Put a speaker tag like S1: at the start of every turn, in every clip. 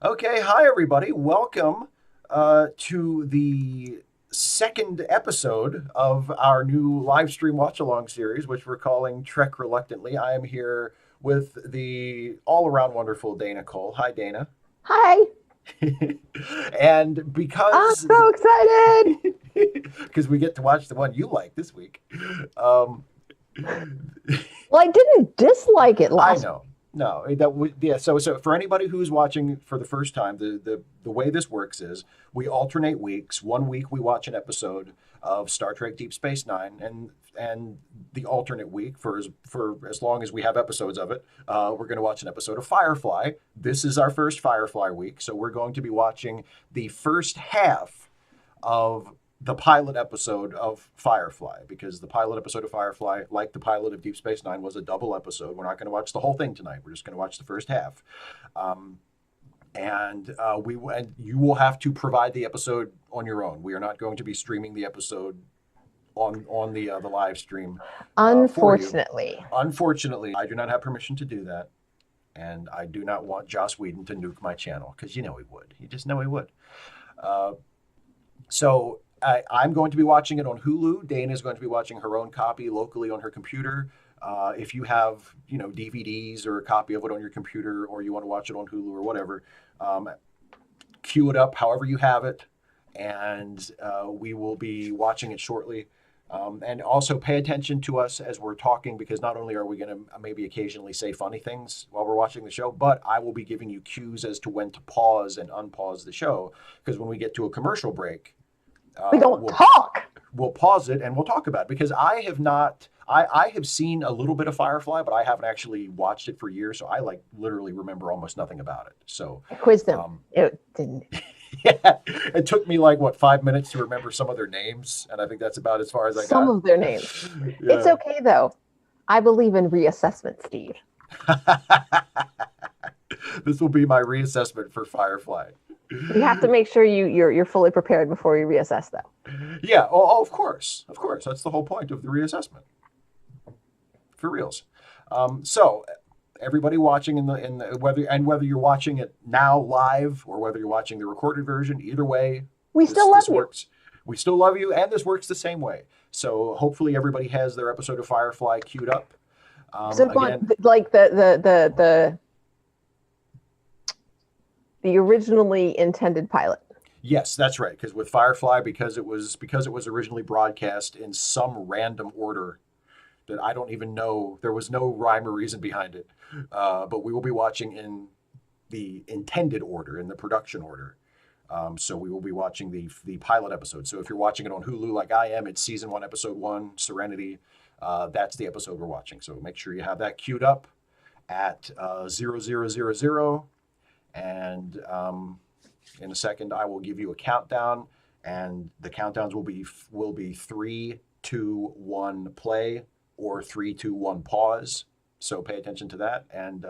S1: Okay, hi everybody. Welcome to the second episode of our new live stream watch along series, which we're calling Trek Reluctantly. I am here with the all around wonderful Dana Cole. Hi, Dana.
S2: Hi,
S1: And
S2: I'm so excited.
S1: because we get to watch the one you like this week. Um,
S2: Well, I didn't dislike it
S1: I
S2: last.
S1: know. No, that would yeah. So for anybody who's watching for the first time, the way this works is we alternate weeks. One week we watch an episode of Star Trek Deep Space Nine, and the alternate week for as long as we have episodes of it, we're going to watch an episode of Firefly. This is our first Firefly week, so we're going to be watching the first half of the pilot episode of Firefly because the pilot episode of Firefly, like the pilot of Deep Space Nine, was a double episode. We're not going to watch the whole thing tonight. We're just going to watch the first half, um, and you will have to provide the episode on your own. We are not going to be streaming the episode on the live stream for you.
S2: Unfortunately,
S1: Unfortunately, I do not have permission to do that, and I do not want Joss Whedon to nuke my channel because you know he would. You just know he would. Uh, I'm going to be watching it on Hulu. Dana is going to be watching her own copy locally on her computer. If you have, DVDs or a copy of it on your computer, or you want to watch it on Hulu or whatever, um, queue it up however you have it, and we will be watching it shortly. And also pay attention to us as we're talking, because not only are we going to maybe occasionally say funny things while we're watching the show, but I will be giving you cues as to when to pause and unpause the show. Because when we get to a commercial break,
S2: we don't
S1: we'll
S2: talk.
S1: we'll pause it and we'll talk about it because I have not. I have seen a little bit of Firefly, but I haven't actually watched it for years, so I like literally remember almost nothing about it. So
S2: I quizzed them.
S1: um,
S2: It didn't.
S1: yeah, it took me like what 5 minutes to remember some of their names, and I think that's about as far as I
S2: Some
S1: got.
S2: of their names. It's
S1: Yeah.
S2: okay though. I believe in reassessment, Steve.
S1: This will be my reassessment for Firefly.
S2: You have to make sure you're fully prepared before you reassess, though.
S1: Yeah. Oh, of course. That's the whole point of the reassessment. For reals. So everybody watching in the whether you're watching it now live or whether you're watching the recorded version, either way,
S2: We still love
S1: this
S2: you.
S1: works. We still love you, and this works the same way. So hopefully everybody has their episode of Firefly queued up.
S2: So
S1: Again,
S2: like the originally intended pilot.
S1: yes, that's right. Because with Firefly, because it was originally broadcast in some random order that I don't even know. There was no rhyme or reason behind it. But we will be watching in the intended order, in the production order. So we will be watching the pilot episode. So if you're watching it on Hulu like I am, it's season one, episode one, Serenity. That's the episode we're watching. So make sure you have that queued up at 0000. And in a second, I will give you a countdown, and the countdowns will be 3, 2, 1, play, or 3, 2, 1, pause. So pay attention to that, and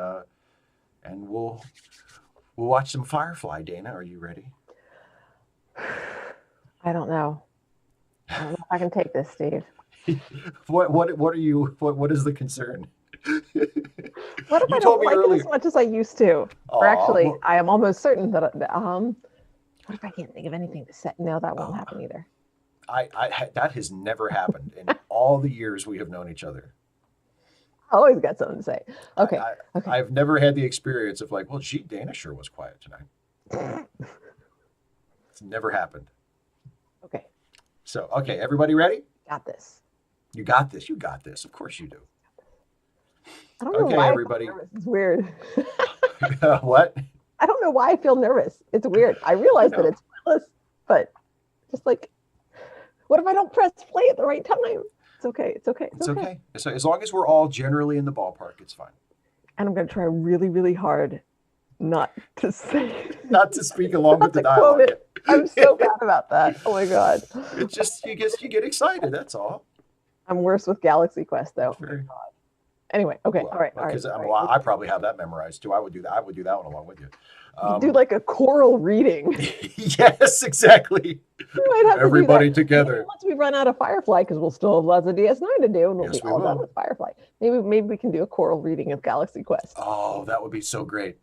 S1: we'll watch some Firefly. Dana, are you ready?
S2: I don't know. I don't know if I can take this, Steve.
S1: What is the concern?
S2: What if
S1: You
S2: I
S1: told
S2: don't
S1: me
S2: like it
S1: earlier.
S2: as much as I used to? Or
S1: Aw,
S2: actually,
S1: well,
S2: I am almost certain that. What if I can't think of anything to say? No, that won't happen either.
S1: that has never happened in all the years we have known each other.
S2: I always got something to say. Okay. Okay.
S1: I've never had the experience of like, well, gee, Dana sure was quiet tonight. It's never happened.
S2: Okay.
S1: So, okay, everybody ready?
S2: Got this.
S1: You got this. You got this. Of course you do.
S2: I don't know
S1: Okay,
S2: why
S1: everybody.
S2: I feel nervous. It's weird.
S1: What?
S2: I don't know why I feel nervous. It's weird. I realize that
S1: No.
S2: it's pointless, but just like, what if I don't press play at the right time? It's okay. It's okay.
S1: It's okay. So as long as we're all generally in the ballpark, it's fine.
S2: And I'm going to try really, really hard not to say,
S1: Not to speak along with
S2: not
S1: the
S2: to quote
S1: dialogue.
S2: it. I'm so bad about that. Oh my God.
S1: It's just you get excited. That's all.
S2: I'm worse with Galaxy Quest though.
S1: Very-
S2: Anyway, okay, all right.
S1: Because
S2: all right.
S1: well, I probably have that memorized too. I would do that. I would do that one along with you.
S2: You do like a choral reading.
S1: Yes, exactly.
S2: We might have
S1: Everybody
S2: to do that.
S1: together.
S2: Maybe once we run out of Firefly, because we'll still have lots of DS9 to do, and we'll
S1: Yes,
S2: be
S1: we
S2: all done
S1: will.
S2: with Firefly. Maybe we can do a choral reading of Galaxy Quest.
S1: Oh, that would be so great.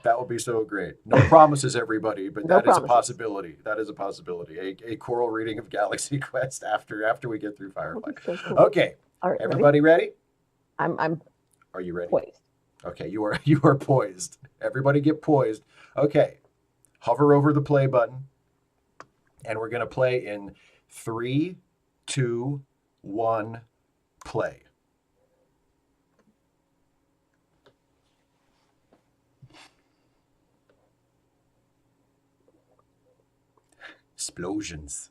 S1: That would be so great. No promises, everybody, but
S2: No
S1: that is a
S2: promises.
S1: possibility. That is a possibility. A choral reading of Galaxy Quest after we get through
S2: That would
S1: Firefly.
S2: be so cool.
S1: Okay,
S2: All right, ready?
S1: everybody ready?
S2: I'm
S1: Are you ready?
S2: poised.
S1: Okay, you are poised. Everybody get poised. Okay, hover over the play button, and we're gonna play in three, two, one, play. Explosions.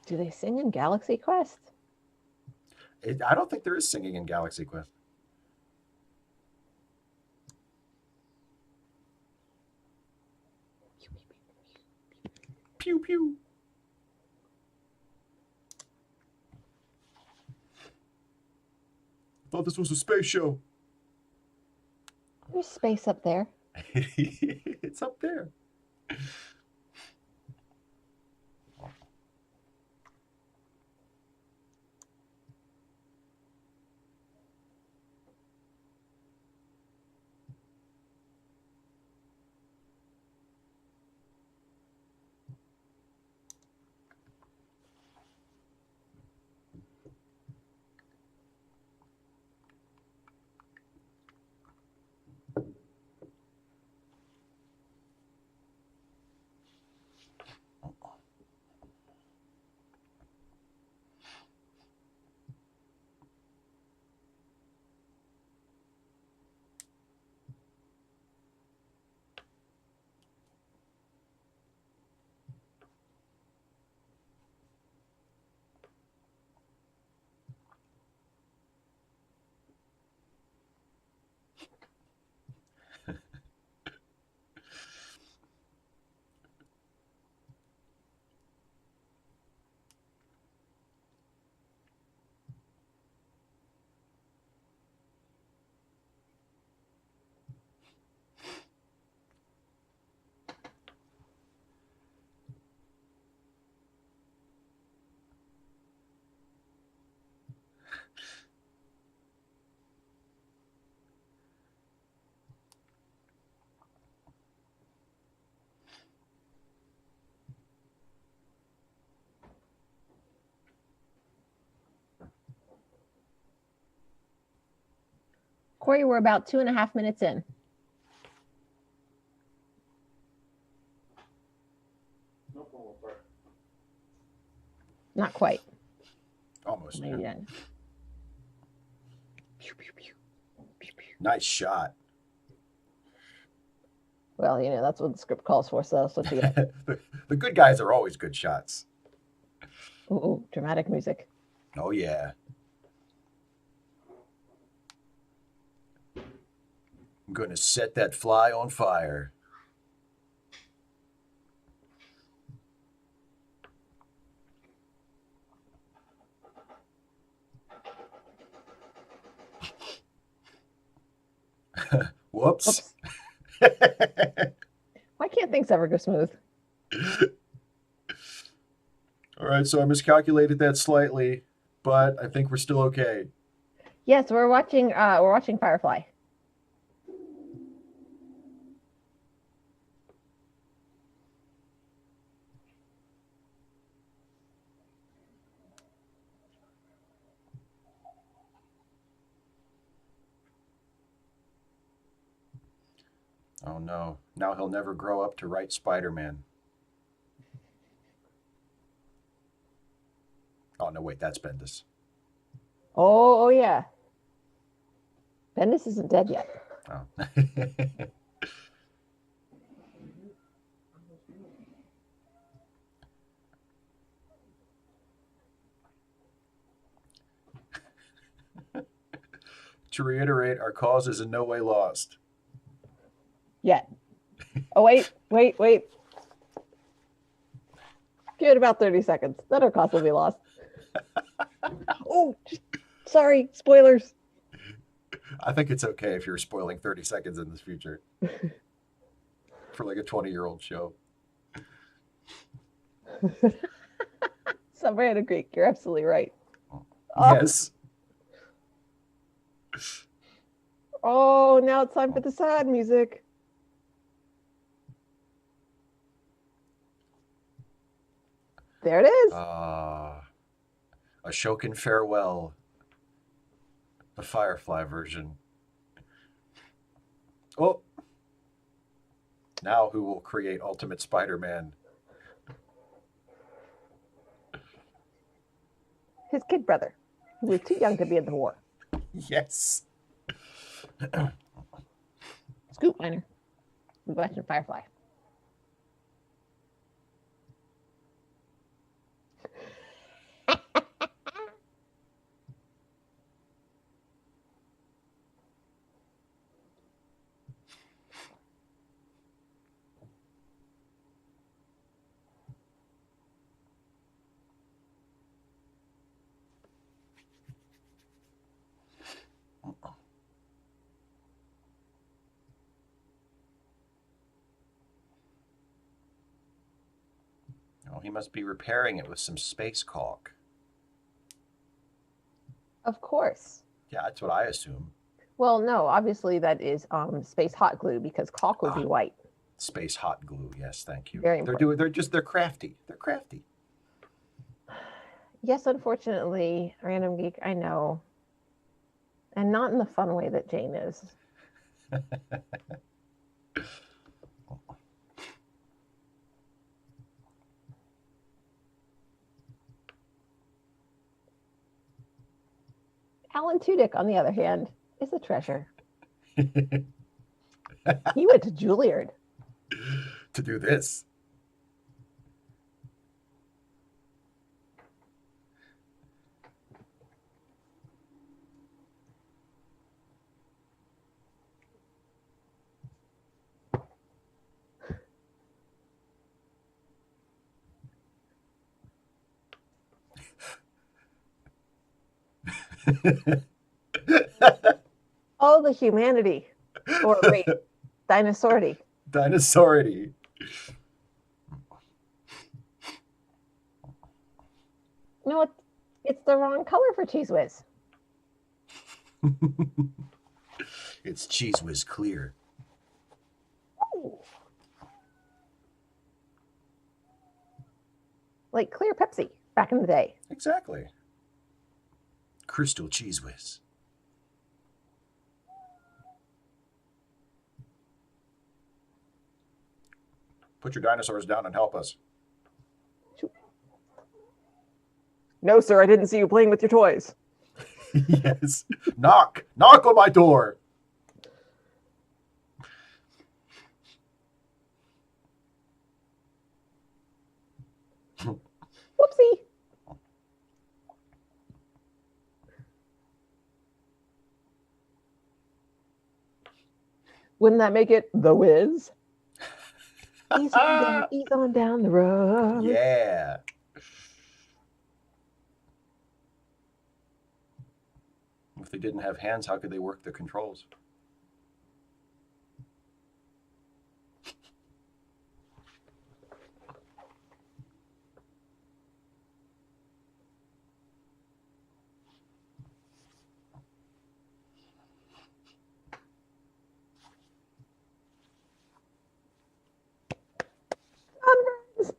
S2: Do they sing in Galaxy Quest?
S1: I don't think there is singing in Galaxy Quest. Pew pew. I thought this was a space show.
S2: There's space up there.
S1: It's up there.
S2: Corey, we're about 2.5 minutes in. Not quite.
S1: Almost.
S2: Maybe
S1: Yeah.
S2: then. Pew, pew, pew. Pew, pew.
S1: Nice shot.
S2: Well, that's what the script calls for, so that's what you get.
S1: The good guys are always good shots.
S2: Ooh, dramatic music.
S1: Oh, yeah. I'm going to set that fly on fire. Whoops.
S2: Why can't things ever go smooth?
S1: All right, so I miscalculated that slightly, but I think we're still okay.
S2: Yes, we're watching Firefly.
S1: Oh no. Now he'll never grow up to write Spider-Man. Oh no, wait, that's Bendis.
S2: Oh yeah. Bendis isn't dead yet.
S1: Oh. To reiterate, our cause is in no way lost.
S2: Yet. Oh wait. Give it about 30 seconds. Then our cause will be lost. Oh, sorry, spoilers.
S1: I think it's okay if you're spoiling 30 seconds in this future for like a 20-year-old show.
S2: Submarine Greek, you're absolutely right.
S1: Yes.
S2: Oh, now it's time for the sad music. There it is.
S1: A Shokin Farewell, the Firefly version. Oh, now who will create Ultimate Spider-Man?
S2: His kid brother, who was too young to be in the war.
S1: Yes.
S2: Scoop Miner. We're watching Firefly.
S1: Oh, he must be repairing it with some space caulk.
S2: Of course.
S1: Yeah, that's what I assume.
S2: Well, no, obviously that is space hot glue because caulk would be white.
S1: Space hot glue. Yes, thank you.
S2: Very important.
S1: They're crafty. They're crafty.
S2: Yes, unfortunately, Random Geek, I know. And not in the fun way that Jane is. Alan Tudyk, on the other hand, is a treasure. He went to Juilliard.
S1: To do this.
S2: Oh, the humanity. Or wait, dinosaurity.
S1: Dinosaurity.
S2: No, it's the wrong color for Cheese Whiz.
S1: It's Cheese Whiz clear.
S2: Ooh. Like clear Pepsi back in the day.
S1: Exactly. Crystal Cheese Whiz. Put your dinosaurs down and help us.
S2: No, sir, I didn't see you playing with your toys.
S1: Yes. Knock on my door.
S2: Whoopsie. Wouldn't that make it The Wiz? Ease on down the road.
S1: Yeah. If they didn't have hands, how could they work the controls?
S2: Sunburns.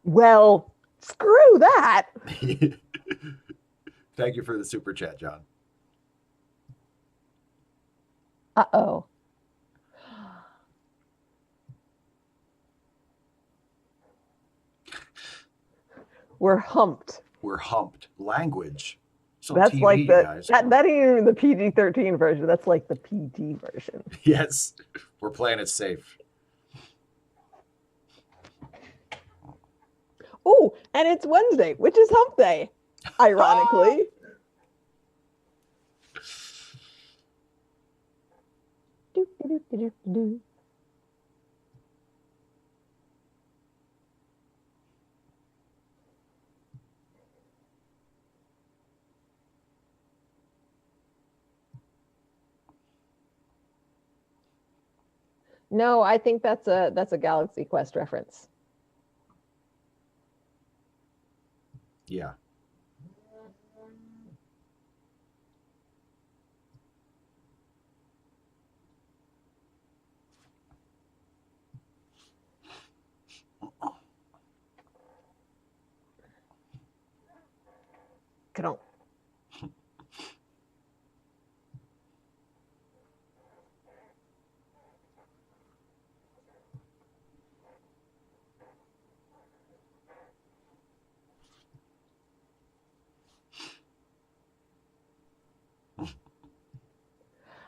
S2: Well, screw that.
S1: Thank you for the super chat, John.
S2: Uh-oh. We're humped.
S1: We're humped. Language.
S2: That's
S1: TV,
S2: like the
S1: guys.
S2: that ain't even the PG-13 version. That's like the PG version.
S1: Yes. We're playing it safe.
S2: Oh, and it's Wednesday, which is hump day, ironically. Do, do, do, do, do. No, I think that's a Galaxy Quest reference.
S1: Yeah.
S2: Get on.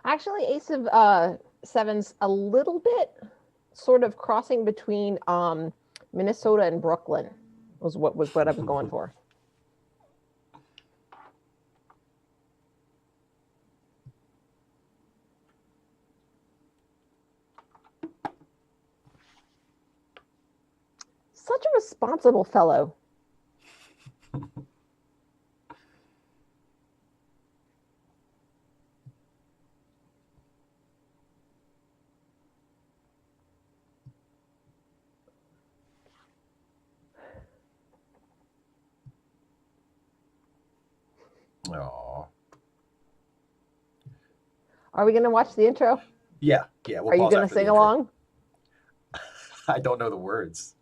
S2: Actually, Ace of Sevens a little bit sort of crossing between Minnesota and Brooklyn was what I was going for. Such a responsible fellow.
S1: Oh.
S2: Are we going to watch the intro?
S1: Yeah. Yeah. We'll
S2: Are you
S1: pause
S2: going to
S1: after the
S2: sing
S1: intro.
S2: along?
S1: I don't know the words.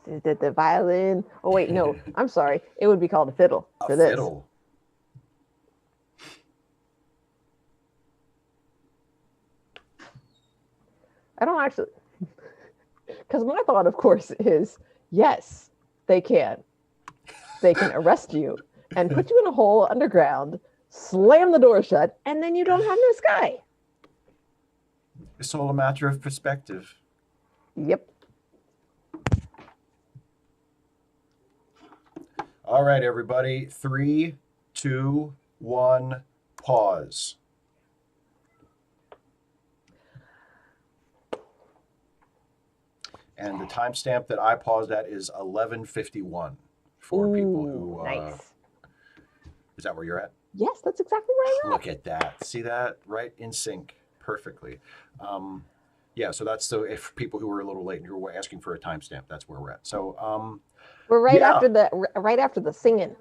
S2: The violin. Oh wait, no. I'm sorry. It would be called a fiddle for this.
S1: Fiddle.
S2: I don't actually, because my thought, of course, is yes, they can. They can arrest you and put you in a hole underground, slam the door shut, and then you don't have no sky.
S1: It's all a matter of perspective.
S2: Yep.
S1: All right, everybody. 3, 2, 1, pause. And the timestamp that I paused at is 11:51 for people who.
S2: Nice.
S1: Is that where you're at?
S2: Yes, that's exactly where I'm at.
S1: Look at that. See that? Right in sync perfectly. Yeah, so that's so if people who were a little late and you were asking for a timestamp, that's where we're at. So
S2: we're right
S1: yeah.
S2: after the singing.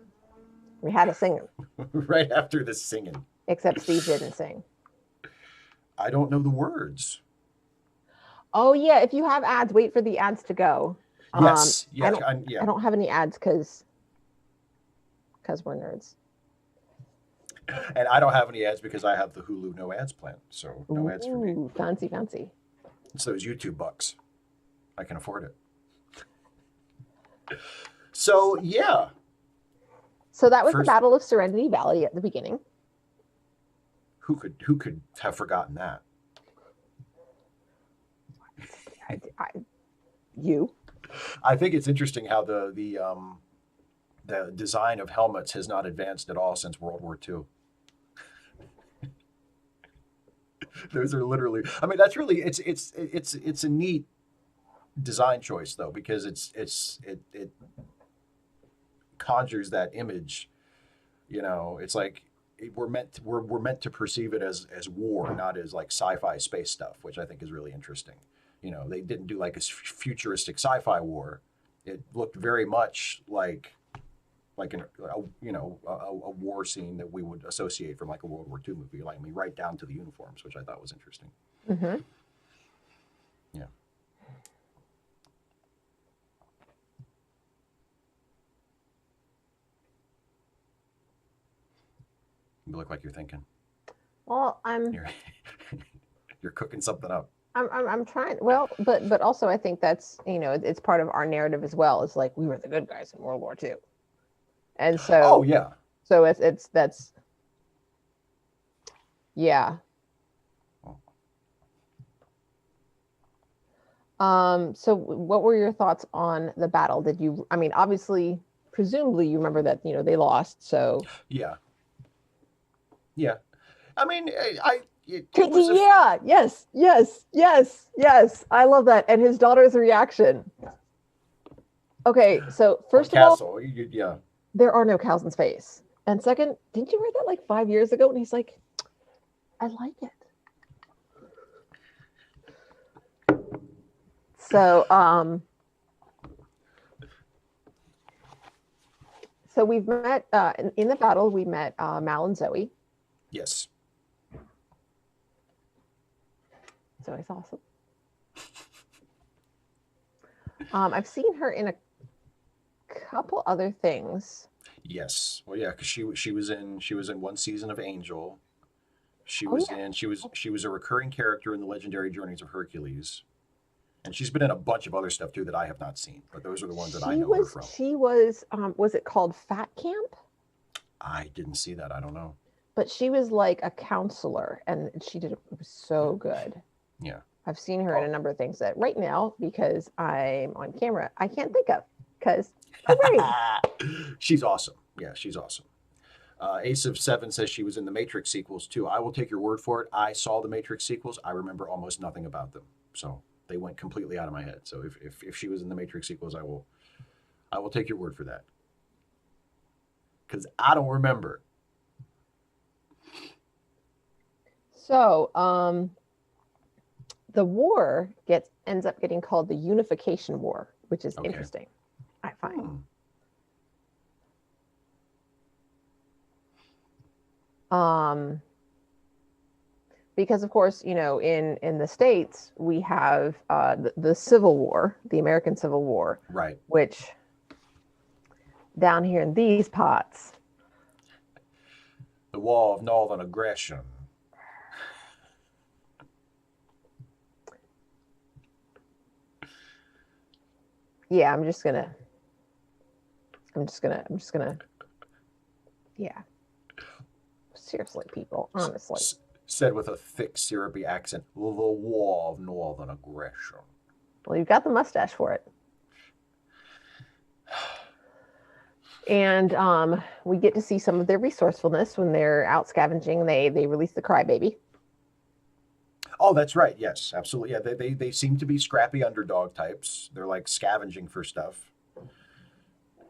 S2: We had a singer.
S1: Right after the singing.
S2: Except Steve didn't sing.
S1: I don't know the words.
S2: Oh yeah, if you have ads, wait for the ads to go.
S1: Yes.
S2: I don't have any ads because we're nerds.
S1: And I don't have any ads because I have the Hulu no ads plan. So no ads for me.
S2: Fancy.
S1: It's those YouTube bucks. I can afford it. So yeah.
S2: So that was the Battle of Serenity Valley at the beginning.
S1: Who could have forgotten that?
S2: You.
S1: I think it's interesting how the design of helmets has not advanced at all since World War II. Those are literally. I mean, that's really it's a neat design choice though, because it conjures that image. You know, it's like we're meant to perceive it as war, not as like sci-fi space stuff, which I think is really interesting. You know, they didn't do like a futuristic sci-fi war. It looked very much like a war scene that we would associate from like a World War II movie. Like, I mean, right down to the uniforms, which I thought was interesting.
S2: Mm-hmm.
S1: Yeah. You look like you're thinking.
S2: Well,
S1: You're cooking something up.
S2: I'm trying. Well, but also I think that's it's part of our narrative as well. It's like we were the good guys in World War II, and so
S1: oh yeah.
S2: So that's yeah. So what were your thoughts on the battle? I mean, obviously, presumably you remember that, they lost. So
S1: yeah. I mean,
S2: yes. I love that. And his daughter's reaction. Okay, so first of all,
S1: yeah.
S2: There are no cows in space. And second, didn't you read that like 5 years ago? And he's like, I like it. So, so we've met in the battle. We met Mal and Zoe.
S1: Yes.
S2: Zoe's awesome. I've seen her in a couple other things.
S1: Yes. Well, yeah, because she was in one season of Angel.
S2: Oh, yeah.
S1: She was a recurring character in the Legendary Journeys of Hercules, and she's been in a bunch of other stuff too that I have not seen. But those are the ones that I know her from.
S2: She was it called Fat Camp?
S1: I didn't see that. I don't know.
S2: But she was like a counselor, and it was so good.
S1: Yeah.
S2: I've seen her in a number of things that right now, because I'm on camera, I can't think of because I'm ready.
S1: She's awesome. Yeah, she's awesome. Ace of Seven says she was in the Matrix sequels too. I will take your word for it. I saw the Matrix sequels. I remember almost nothing about them, so they went completely out of my head. So if she was in the Matrix sequels, I will take your word for that because I don't remember.
S2: So, the war ends up getting called the Unification War, which is interesting, I find. Because of course, in the States we have the Civil War, the American Civil War,
S1: right?
S2: Which down here in these parts,
S1: the War of Northern Aggression.
S2: Yeah, I'm just gonna. Yeah. Seriously, people, honestly.
S1: Said with a thick, syrupy accent, the War of Northern Aggression.
S2: Well, you've got the mustache for it. And we get to see some of their resourcefulness when they're out scavenging. They release the crybaby.
S1: Oh, that's right. Yes, absolutely. Yeah, they seem to be scrappy underdog types. They're like scavenging for stuff,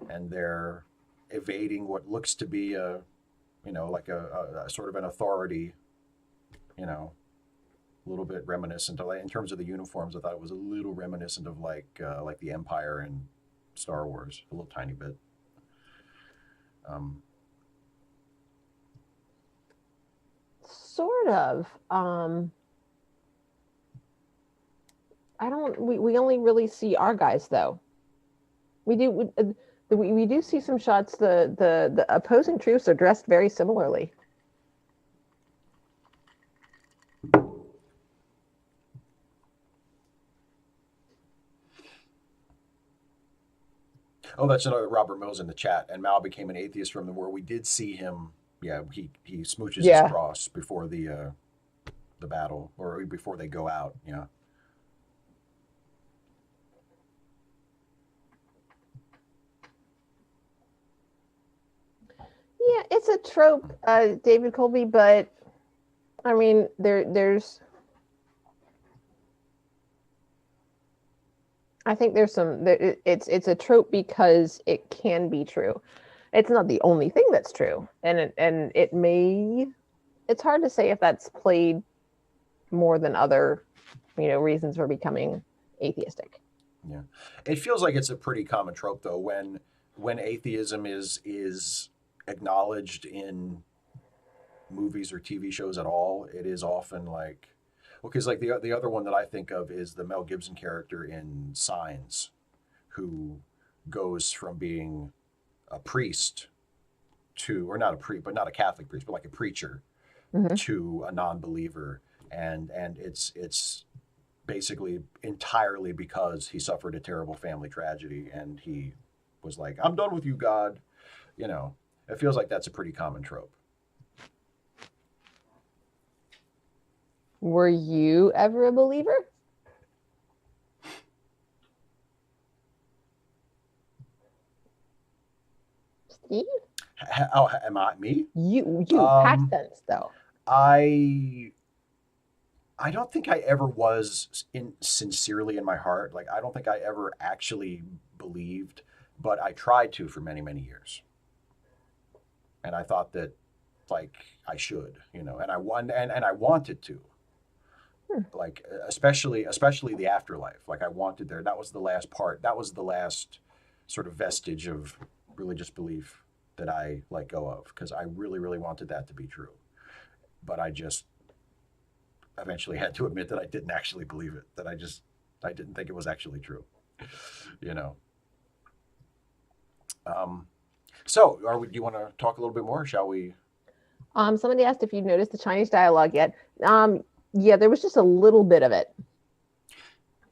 S1: and they're evading what looks to be like a sort of an authority. A little bit reminiscent of, in terms of the uniforms. I thought it was a little reminiscent of like the Empire in Star Wars, a little tiny bit.
S2: Sort of. We only really see our guys though. We do see some shots. The opposing troops are dressed very similarly.
S1: Oh, that's another Robert Mills in the chat. And Mal became an atheist from the war. We did see him. Yeah, he smooches his cross before the battle, or before they go out. Yeah.
S2: Yeah, it's a trope, David Colby, but I mean, there's. I think there's some. It's a trope because it can be true. It's not the only thing that's true, and it may. It's hard to say if that's played more than other, reasons for becoming atheistic.
S1: Yeah, it feels like it's a pretty common trope though when atheism is acknowledged in movies or TV shows at all. It is often like. Because like the other one that I think of is the Mel Gibson character in Signs, who goes from being a priest to, or not a priest, but not a Catholic priest, but like a preacher, to a non-believer, and it's basically entirely because he suffered a terrible family tragedy, and he was like, "I'm done with you, God." It feels like that's a pretty common trope.
S2: Were you ever a believer? Steve?
S1: Oh, am I me?
S2: You past tense though.
S1: I don't think I ever was sincerely in my heart. Like I don't think I ever actually believed, but I tried to for many, many years. And I thought that like I should, and I wanted to.
S2: Hmm.
S1: like especially the afterlife. Like I wanted there. That was the last part. That was the last sort of vestige of religious belief that I let go of because I really wanted that to be true. But I just eventually had to admit that I didn't actually believe it. That I didn't think it was actually true. You know. Um, so, do you want to talk a little bit more? Shall we?
S2: Somebody asked if you noticed the Chinese dialogue yet. Yeah, there was just a little bit of it.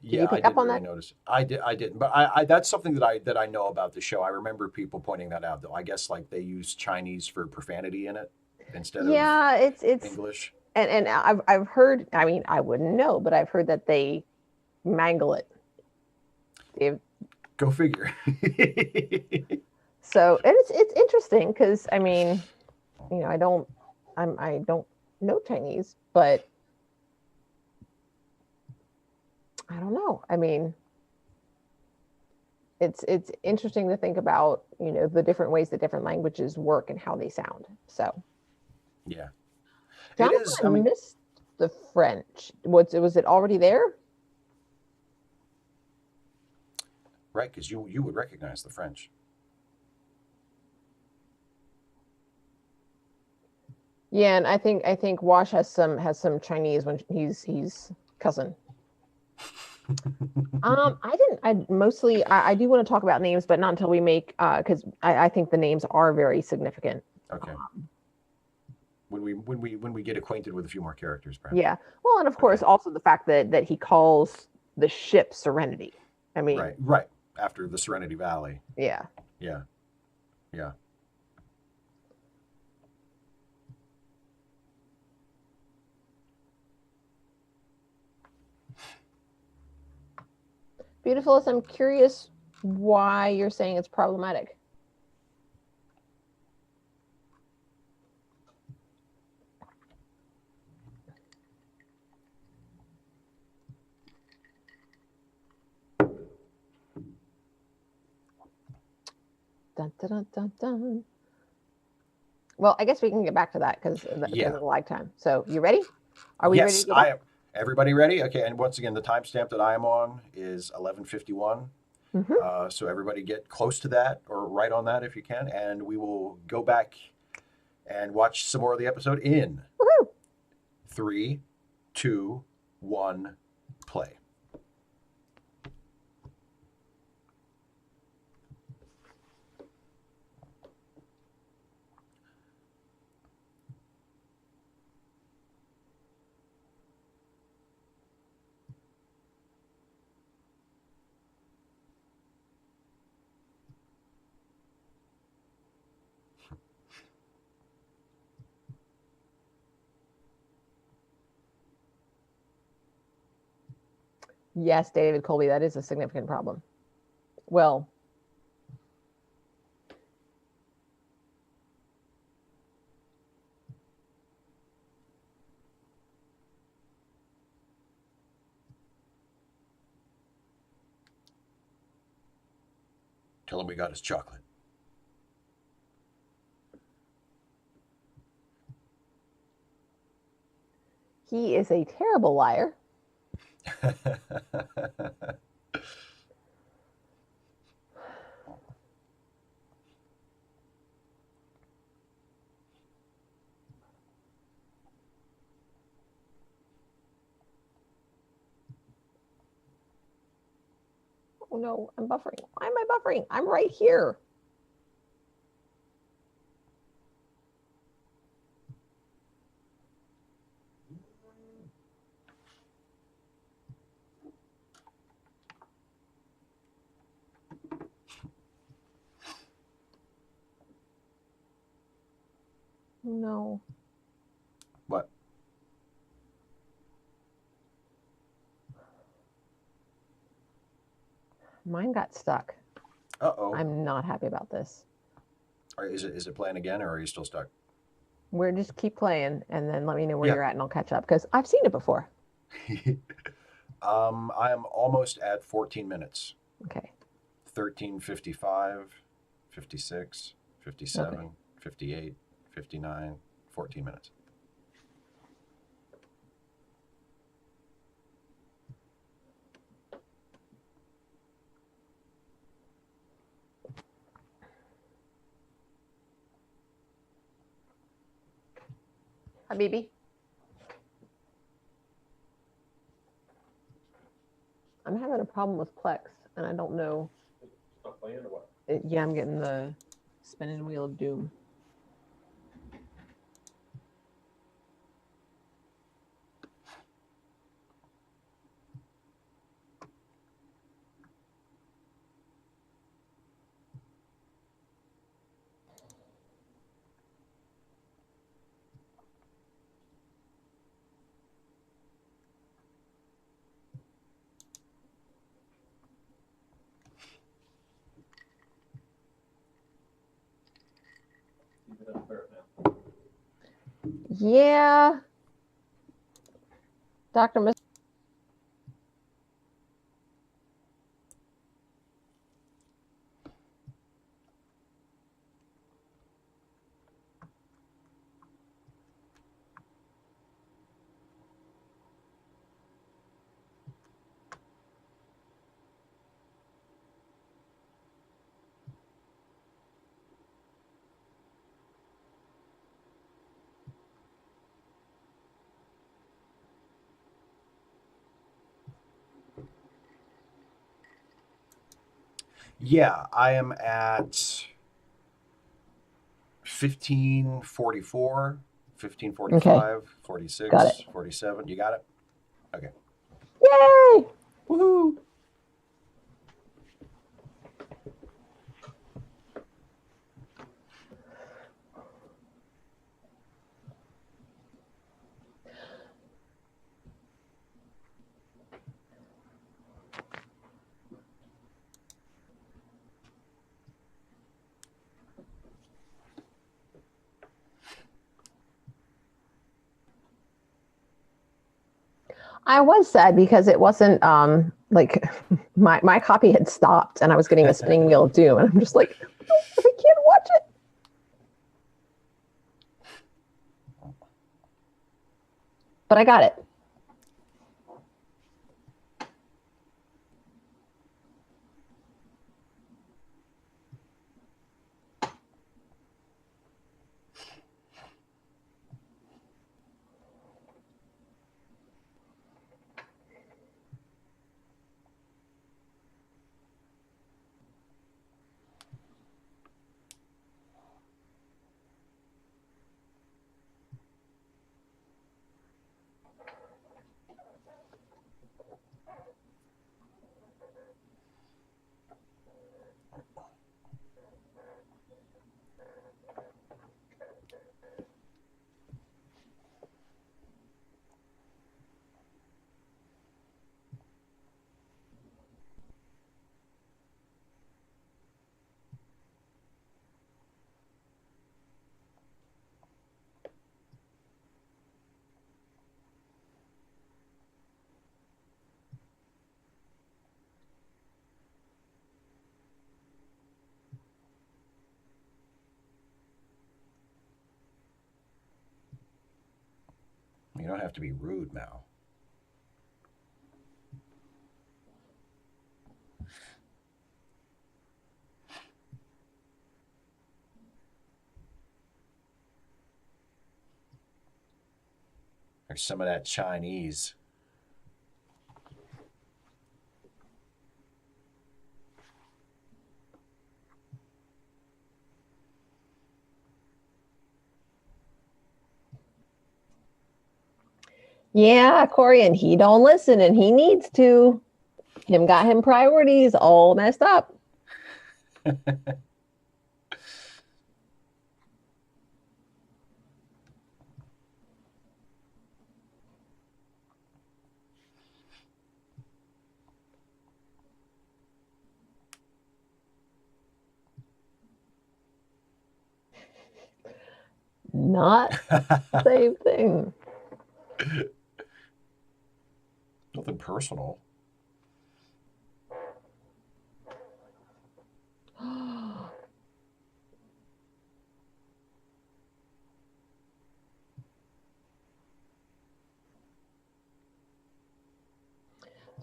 S2: Did you
S1: Yeah, I
S2: pick up
S1: didn't
S2: on
S1: really
S2: that?
S1: notice. I didn't. But I that's something that I know about the show. I remember people pointing that out. Though I guess like they use Chinese for profanity in it instead of
S2: Yeah, it's
S1: English.
S2: and I've heard. I mean, I wouldn't know, but I've heard that they mangle it. They,
S1: Go figure.
S2: so and it's interesting because I mean, I don't know Chinese, but I don't know. I mean, it's interesting to think about the different ways that different languages work and how they sound. So
S1: Yeah, it
S2: Jonathan,
S1: is.
S2: I
S1: I mean,
S2: missed the French. Was it already there?
S1: right? Because you would recognize the French.
S2: Yeah, and I think Wash has some Chinese when he's cousin. I didn't. I do want to talk about names, but not until we make because I think the names are very significant.
S1: Okay. When we get acquainted with a few more characters, perhaps.
S2: Yeah. Well, and of
S1: Okay.
S2: course also the fact that he calls the ship Serenity. I mean,
S1: Right. Right. After the Serenity Valley.
S2: yeah.
S1: Yeah. Yeah.
S2: Beautifulest, I'm curious why you're saying it's problematic. Dun, dun, dun, dun, dun. Well, I guess we can get back to that because
S1: Yeah.
S2: of the lag time. So, you ready? Are we ready
S1: Yes,
S2: to go
S1: I
S2: back?
S1: am. Everybody ready? Okay, and once again, the timestamp that I am on is 11:51.
S2: Mm-hmm.
S1: So everybody get close to that or right on that if you can, and we will go back and watch some more of the episode in
S2: Woohoo!
S1: 3, 2, 1, play.
S2: Yes, David Colby, that is a significant problem. Well,
S1: Tell him we got his chocolate.
S2: he is a terrible liar. Oh no, I'm buffering. Why am I buffering? I'm right here. No,
S1: What?
S2: mine got stuck.
S1: Uh-oh.
S2: I'm not happy about this.
S1: Is it playing again or are you still stuck?
S2: We're just keep playing and then let me know where
S1: Yeah.
S2: you're at and I'll catch up because I've seen it before.
S1: I am almost at 14 minutes.
S2: Okay.
S1: 13:55, 56,
S2: Okay.
S1: 57, 58, 59, 14 minutes.
S2: Habibi. I'm having a problem with Plex, and I don't know.
S3: Stop playing or what?
S2: Yeah, I'm getting the spinning wheel of doom. Yeah. Dr. Miss.
S1: Yeah, I am at 1544, 1545,
S2: Okay.
S1: 46,
S2: Got it.
S1: 47. You got it? Okay.
S2: Yay!
S1: Woohoo!
S2: I was sad because it wasn't like my copy had stopped and I was getting a spinning wheel of doom, and I'm just like, I can't watch it. But I got it.
S1: You don't have to be rude, Mal. There's some of that Chinese.
S2: Yeah, Corey, and he don't listen, and he needs to. Him got him priorities all messed up. Not the same thing.
S1: Nothing personal.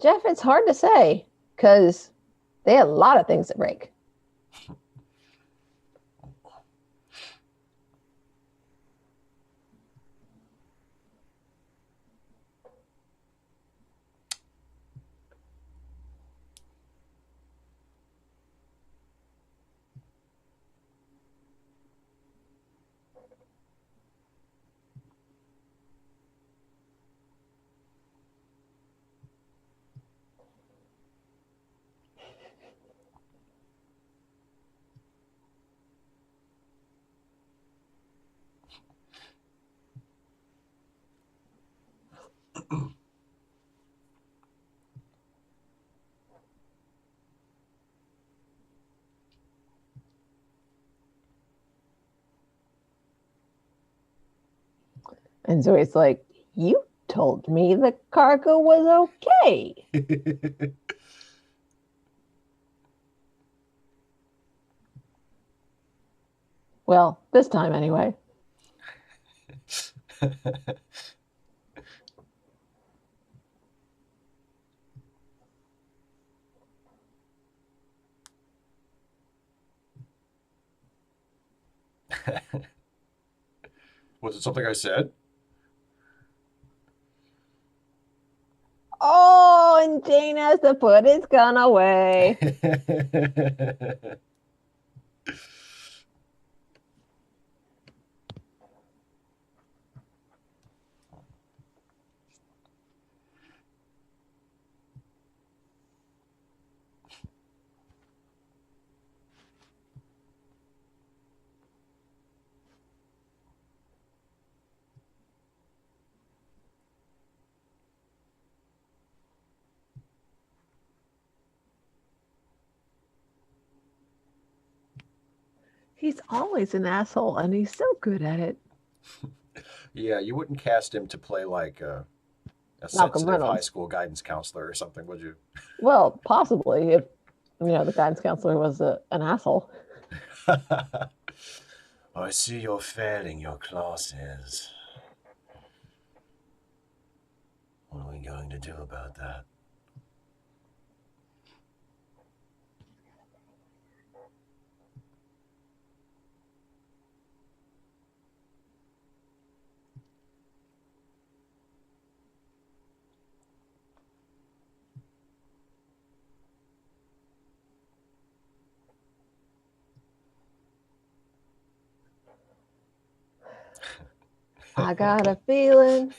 S2: Jeff, it's hard to say because they had a lot of things that break. And Zoe's like, you told me the cargo was okay. Well, this time anyway.
S1: Was it something I said?
S2: Oh, and Jane has to put his gun away. He's always an asshole, and he's so good at it.
S1: Yeah, you wouldn't cast him to play like a
S2: Malcolm
S1: sensitive high
S2: Reynolds.
S1: school guidance counselor or something, would you?
S2: Well, possibly if the guidance counselor was an asshole.
S1: I see you're failing your classes. What are we going to do about that?
S2: I got a feeling.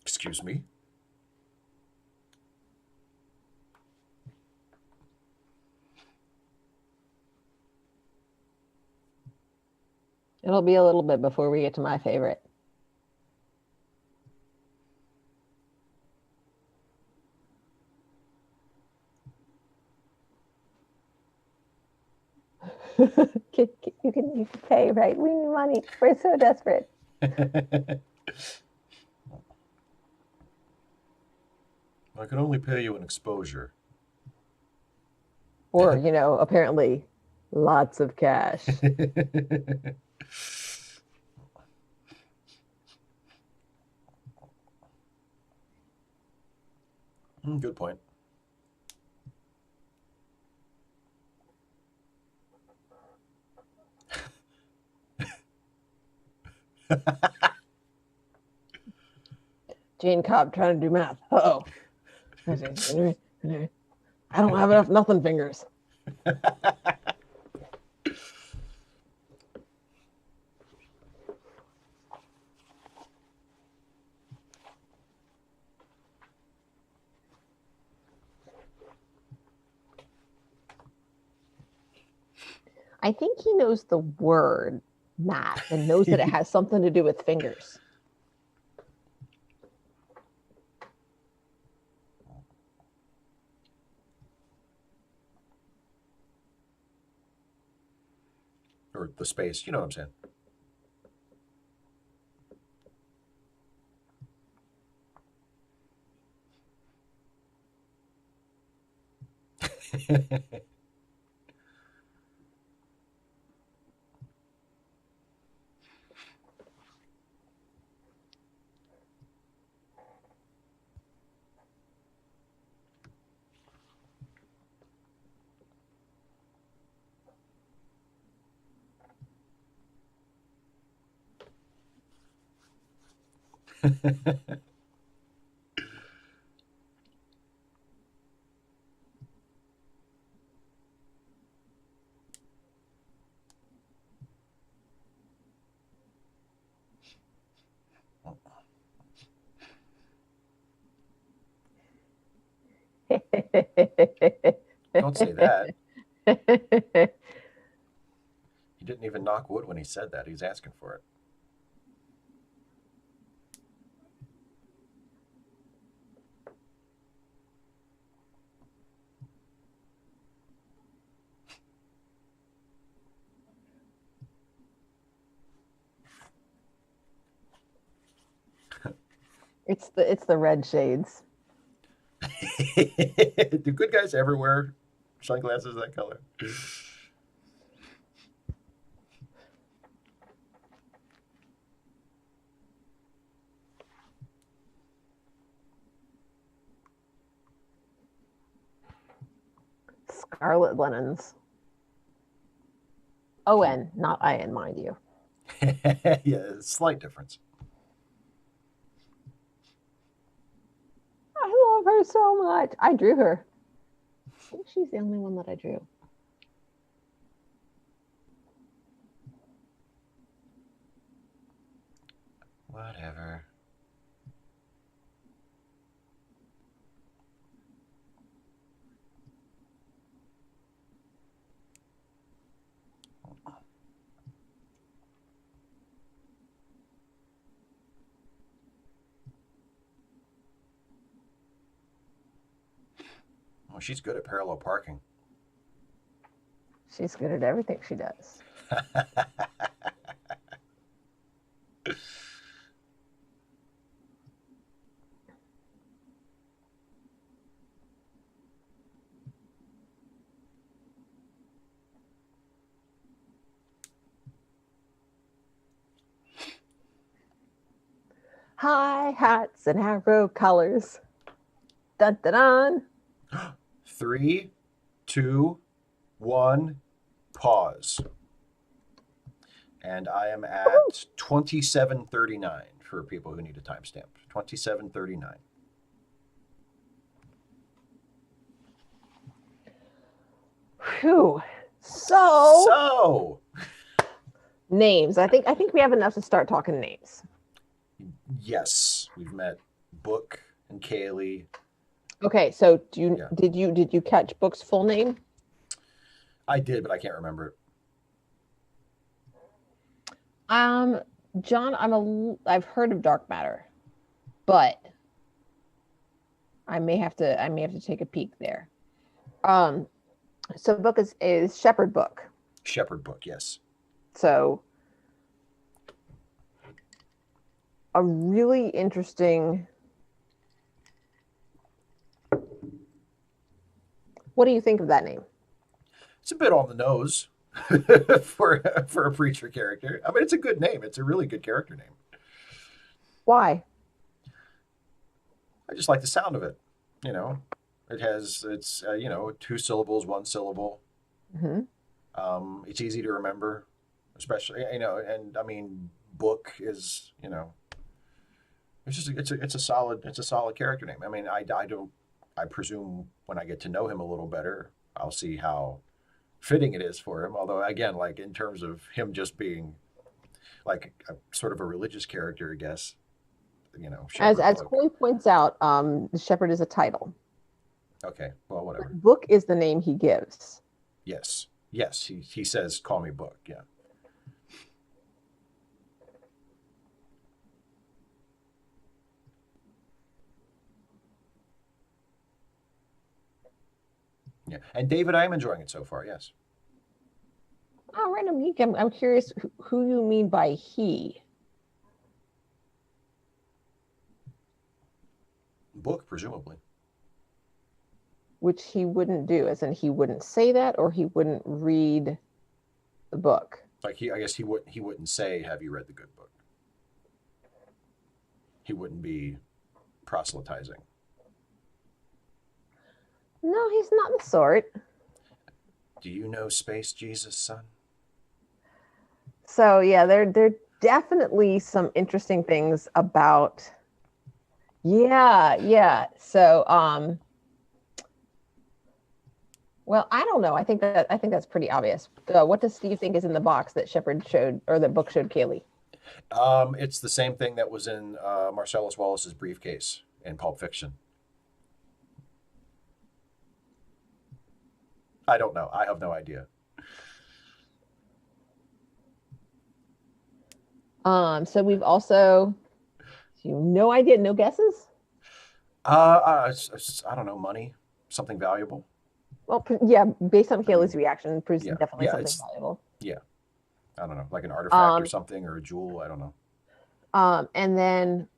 S1: Excuse me?
S2: It'll be a little bit before we get to my favorite. You can pay, right? We need money. We're so desperate.
S1: I can only pay you an exposure.
S2: Or, apparently lots of cash.
S1: Good point.
S2: Jane Cobb trying to do math. Uh-oh. I don't have enough nothing fingers. I think he knows the word math and knows that it has something to do with fingers.
S1: Or the space, you know what I'm saying. Don't say that. He didn't even knock wood when he said that. He's asking for it.
S2: It's the red shades.
S1: Do good guys ever wear sunglasses that color?
S2: Scarlet linens. O-N, not I-N, mind you.
S1: Yeah, slight difference.
S2: I love her so much. I drew her. I think she's the only one that I drew.
S1: Whatever. Well, she's good at parallel parking.
S2: She's good at everything she does. High hats and arrow colors. Dun dun dun.
S1: 3, 2, 1, pause. And I am at 27:39 for people who need a timestamp. 27:39.
S2: Whew. So
S1: So,
S2: names. I think we have enough to start talking names.
S1: yes, we've met Book and Kaylee.
S2: Okay, so
S1: Yeah.
S2: did you catch Book's full name?
S1: I did, but I can't remember it.
S2: John, I've heard of dark matter, but I may have to take a peek there. So Book is Shepherd Book.
S1: Shepherd Book, yes.
S2: So a really interesting. What do you think of that name?
S1: It's a bit on the nose for a preacher character. I mean, it's a good name. It's a really good character name.
S2: Why?
S1: I just like the sound of it. You know, it's 2 syllables, 1 syllable.
S2: Hmm.
S1: It's easy to remember, especially and I mean, Book is it's just it's a solid character name. I mean, I presume when I get to know him a little better, I'll see how fitting it is for him. Although again, like in terms of him just being like a sort of a religious character, I guess.
S2: As
S1: Shepherd Book.
S2: Coy points out, the shepherd is a title.
S1: Okay, well, whatever.
S2: Book is the name he gives.
S1: Yes, yes. He says, "Call me Book." Yeah. Yeah. And David, I am enjoying it so far. Yes.
S2: Oh, random geek. I'm curious who you mean by he.
S1: Book, presumably.
S2: Which he wouldn't do, as in he wouldn't say that, or he wouldn't read the book.
S1: Like I guess he wouldn't say, "Have you read the good book?" He wouldn't be proselytizing.
S2: No, he's not the sort.
S1: Do you know Space Jesus, son?
S2: So yeah, they're definitely some interesting things about. Yeah, yeah. So, well, I don't know. I think that's pretty obvious. What does Steve think is in the box that Shepard showed, or that book showed Kaylee?
S1: It's the same thing that was in Marcellus Wallace's briefcase in Pulp Fiction. I don't know. I have no idea.
S2: So we've also, no idea, no guesses.
S1: I don't know. Money, something valuable.
S2: Well, yeah, based on
S1: I
S2: Kaylee's
S1: mean,
S2: reaction, proves
S1: yeah,
S2: definitely
S1: yeah.
S2: something
S1: It's
S2: valuable.
S1: yeah. I don't know, like an artifact or
S2: Um,
S1: something or a jewel. I don't know.
S2: and then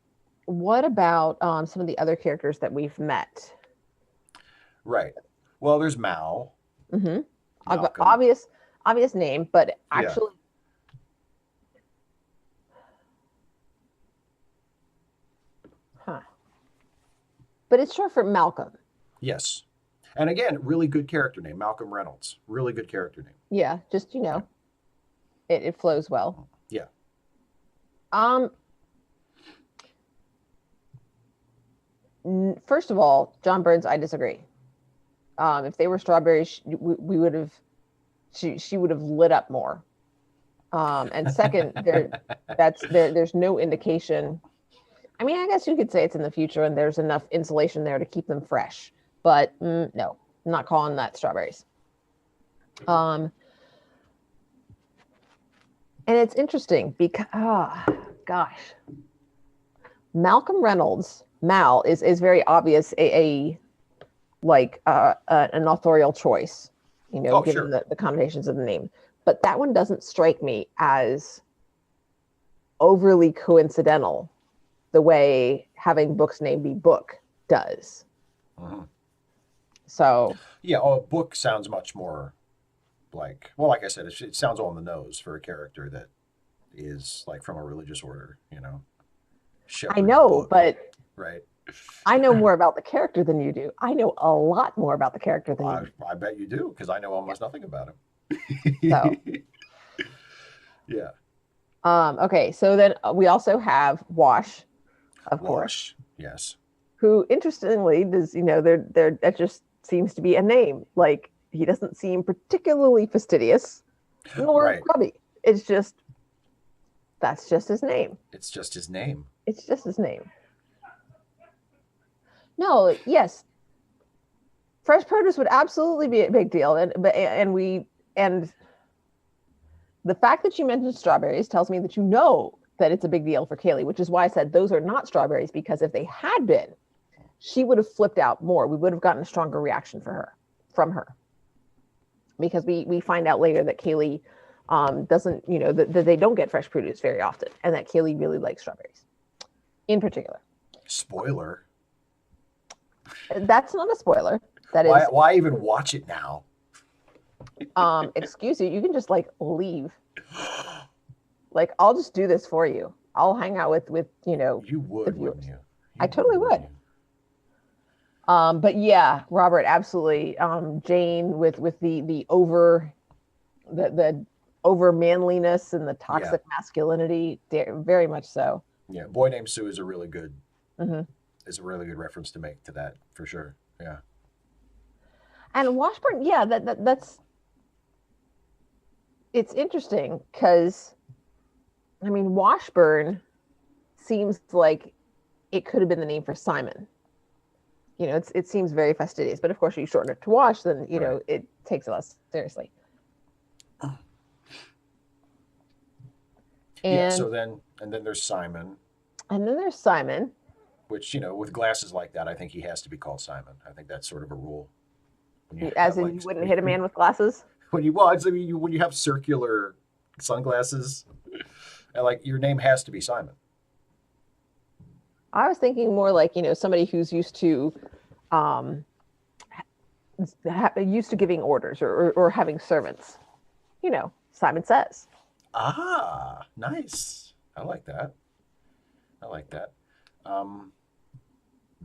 S2: what about some of the other characters that we've met?
S1: Right. Well, there's Mao,
S2: Mm-hmm.
S1: Malcolm.
S2: Obvious, obvious name, but
S1: Yeah.
S2: actually, huh? But it's short for Malcolm.
S1: Yes. And again, really good character name, Malcolm Reynolds. Really good character name.
S2: Yeah, just
S1: Yeah.
S2: it flows well.
S1: Yeah.
S2: Um, First of all, John Burns, I disagree. If they were strawberries, we would have, she would have lit up more. And second, there's no indication. I mean, I guess you could say it's in the future and there's enough insulation there to keep them fresh, but no, I'm not calling that strawberries. And it's interesting because, gosh, Malcolm Reynolds, Mal is very obvious an authorial choice,
S1: Oh,
S2: given
S1: sure.
S2: the connotations of the name. But that one doesn't strike me as overly coincidental the way having book's name be Book does.
S1: Hmm.
S2: So
S1: Yeah. Oh, book sounds much more like, well, like I said, it sounds all in the nose for a character that is like from a religious order,
S2: I
S1: Shepherd
S2: know,
S1: book,
S2: but
S1: right?
S2: I know more about the character than you do. I know a lot more about the character than you
S1: I,
S2: do.
S1: I bet you do because I know
S2: Yeah.
S1: almost nothing about
S2: So,
S1: him. Yeah.
S2: okay. So then we also have Wash, of course,
S1: Wash. Yes.
S2: who interestingly does, that just seems to be a name. Like he doesn't seem particularly fastidious nor
S1: Right.
S2: grubby. It's just, that's just his name.
S1: It's just his name.
S2: It's just his name. No, yes, fresh produce would absolutely be a big deal, and the fact that you mentioned strawberries tells me that you know that it's a big deal for Kaylee, which is why I said those are not strawberries, because if they had been, she would have flipped out more. We would have gotten a stronger reaction from her, because we find out later that Kaylee doesn't, that they don't get fresh produce very often, and that Kaylee really likes strawberries in particular.
S1: Spoiler.
S2: That's not a spoiler. That
S1: Why?
S2: is,
S1: Why even watch it now?
S2: excuse you, you can just like leave. Like, I'll just do this for you. I'll hang out with
S1: You
S2: the
S1: would, wouldn't
S2: viewers.
S1: you?
S2: I
S1: You
S2: totally would.
S1: wouldn't you?
S2: But yeah, Robert, absolutely. Jane with the over manliness and the
S1: Yeah.
S2: toxic masculinity, very much so.
S1: Yeah. Boy Named Sue is a really good
S2: Hmm.
S1: reference to make to that for sure. Yeah.
S2: And Washburn, yeah, that's it's interesting because I mean Washburn seems like it could have been the name for Simon. It seems very fastidious, but of course, you shorten it to Wash, then
S1: Right.
S2: it takes it less seriously.
S1: Yeah.
S2: And
S1: And then there's Simon,
S2: and then there's Simon.
S1: which with glasses like that, I think he has to be called Simon. I think that's sort of a rule. When you
S2: As
S1: have
S2: in,
S1: like
S2: you wouldn't hit a man with glasses.
S1: when you have circular sunglasses, and like your name has to be Simon.
S2: I was thinking more like somebody who's used to, um, used to giving orders or having servants. Simon Says.
S1: Ah, nice. I like that. I like that. Um,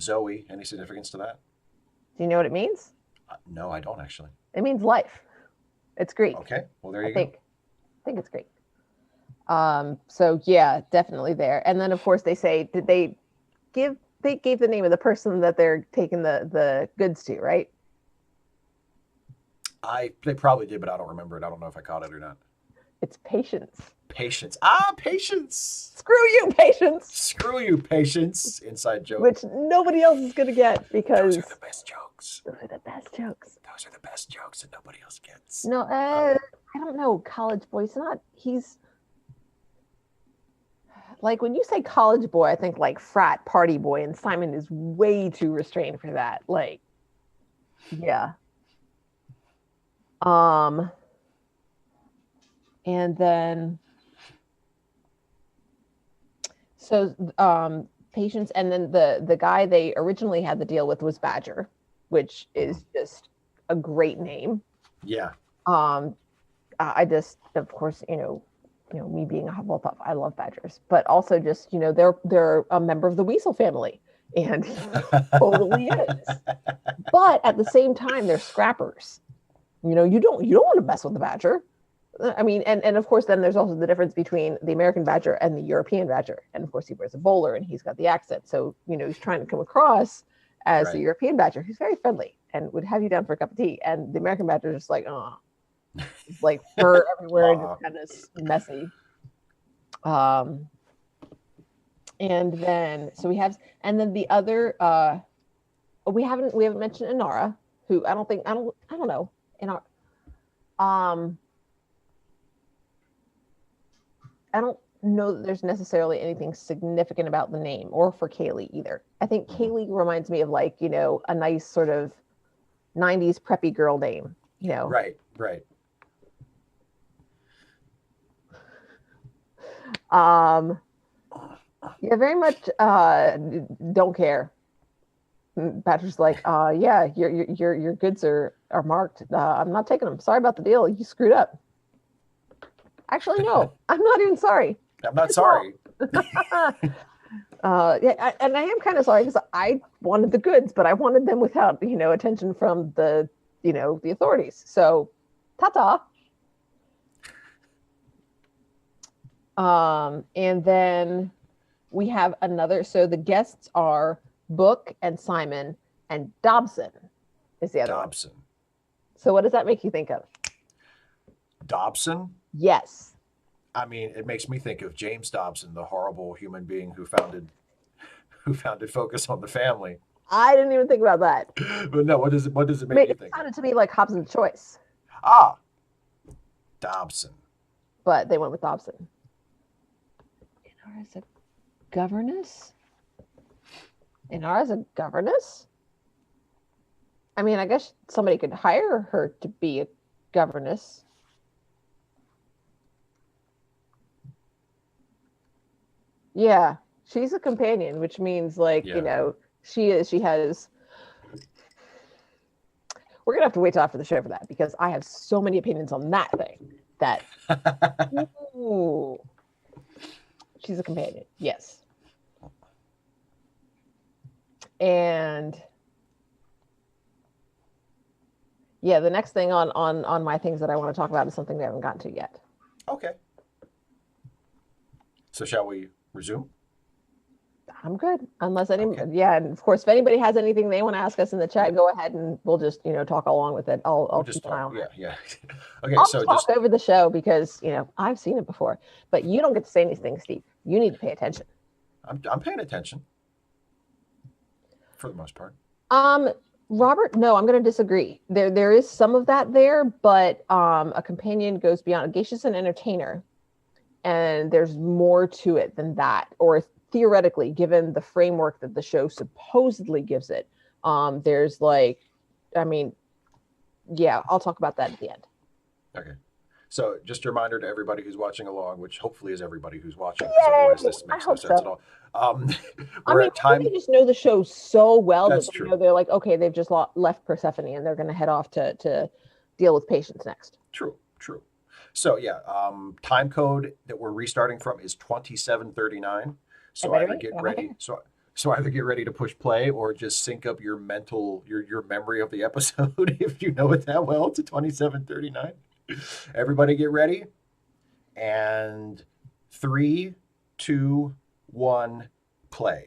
S1: Zoe, any significance to that?
S2: Do you know what it means?
S1: No, I don't actually.
S2: It means life. It's Greek.
S1: Okay, well there
S2: I
S1: you go.
S2: think. I think it's Greek. So yeah, definitely there. And then of course they say, did they give they gave the name of the person that they're taking the goods to, right?
S1: They probably did, but I don't remember it. I don't know if I caught it or not.
S2: It's Patience.
S1: Patience. Ah, patience.
S2: Screw you, Patience.
S1: Screw you, patience. Inside joke.
S2: Which nobody else is gonna get because
S1: Those are the best jokes.
S2: those are the best jokes.
S1: Those are the best jokes that nobody else gets.
S2: No, I don't know. College boy. He's like when you say college boy, I think like frat party boy, and Simon is way too restrained for that. Like, yeah. Um, and then so Patience, and then the guy they originally had the deal with was Badger, which is just a great name.
S1: Yeah.
S2: I just, of course, me being a Hufflepuff, I love badgers, but also just, they're a member of the Weasel family, and he totally is. But at the same time, they're scrappers. You don't want to mess with the badger. I mean, and of course, then there's also the difference between the American badger and the European badger. And of course, he wears a bowler and he's got the accent. So, he's trying to come across as
S1: Right.
S2: the European badger, who's very friendly and would have you down for a cup of tea. And the American badger is just like, oh, like fur everywhere, just kind of messy. And then and then the other we haven't mentioned Inara, who I don't know. Inara, I don't know that there's necessarily anything significant about the name or for Kaylee either. I think Kaylee reminds me of like, a nice sort of 90s preppy girl name,
S1: Right.
S2: Yeah, very much don't care. Patrick's like, yeah, your goods are marked. I'm not taking them. Sorry about the deal. You screwed up. Actually, no, I'm not even sorry.
S1: I'm not sorry.
S2: Yeah, and I am kind of sorry because I wanted the goods, but I wanted them without, attention from the authorities. So, ta-ta. And then we have another. So the guests are Book and Simon, and Dobson is the other one.
S1: Dobson.
S2: So what does that make you think of?
S1: Dobson?
S2: Yes.
S1: I mean, it makes me think of James Dobson, the horrible human being who founded Focus on the Family.
S2: I didn't even think about that.
S1: But no, what does it make you think?
S2: It sounded to me like Hobson's Choice.
S1: Ah, Dobson.
S2: But they went with Dobson. Inara's a governess? Inara's a governess? I mean, I guess somebody could hire her to be a governess. Yeah, she's a companion, which means like, she has. We're gonna have to wait till after the show for that because I have so many opinions on that thing that ooh, she's a companion, yes. And yeah, the next thing on my things that I want to talk about is something we haven't gotten to yet.
S1: Okay. So shall we resume?
S2: I'm good. Unless yeah, and of course, if anybody has anything they want to ask us in the chat, go ahead and we'll just talk along with it. I'll
S1: just
S2: keep an eye on it.
S1: Yeah. Okay,
S2: I'll
S1: so
S2: talk over the show because I've seen it before, but you don't get to say anything, Steve. You need to pay attention.
S1: I'm paying attention for the most part.
S2: Robert, no, I'm going to disagree. There is some of that there, but a companion goes beyond. Geisha's just an entertainer, and there's more to it than that, or theoretically, given the framework that the show supposedly gives it. There's like, I mean, yeah, I'll talk about that at the end.
S1: Okay. So just a reminder to everybody who's watching along, which hopefully is everybody who's watching.
S2: Yay!
S1: This makes
S2: no
S1: sense at all.
S2: We're at time. They just know the show so well
S1: That's
S2: that
S1: true.
S2: They're like, okay, they've just left Persephone and they're going to head off to deal with Patience next.
S1: True. So yeah, time code that we're restarting from is 2739. So either get ready. So either get ready to push play or just sync up your your memory of the episode if you know it that well to 2739. Everybody get ready. And 3, 2, 1, play.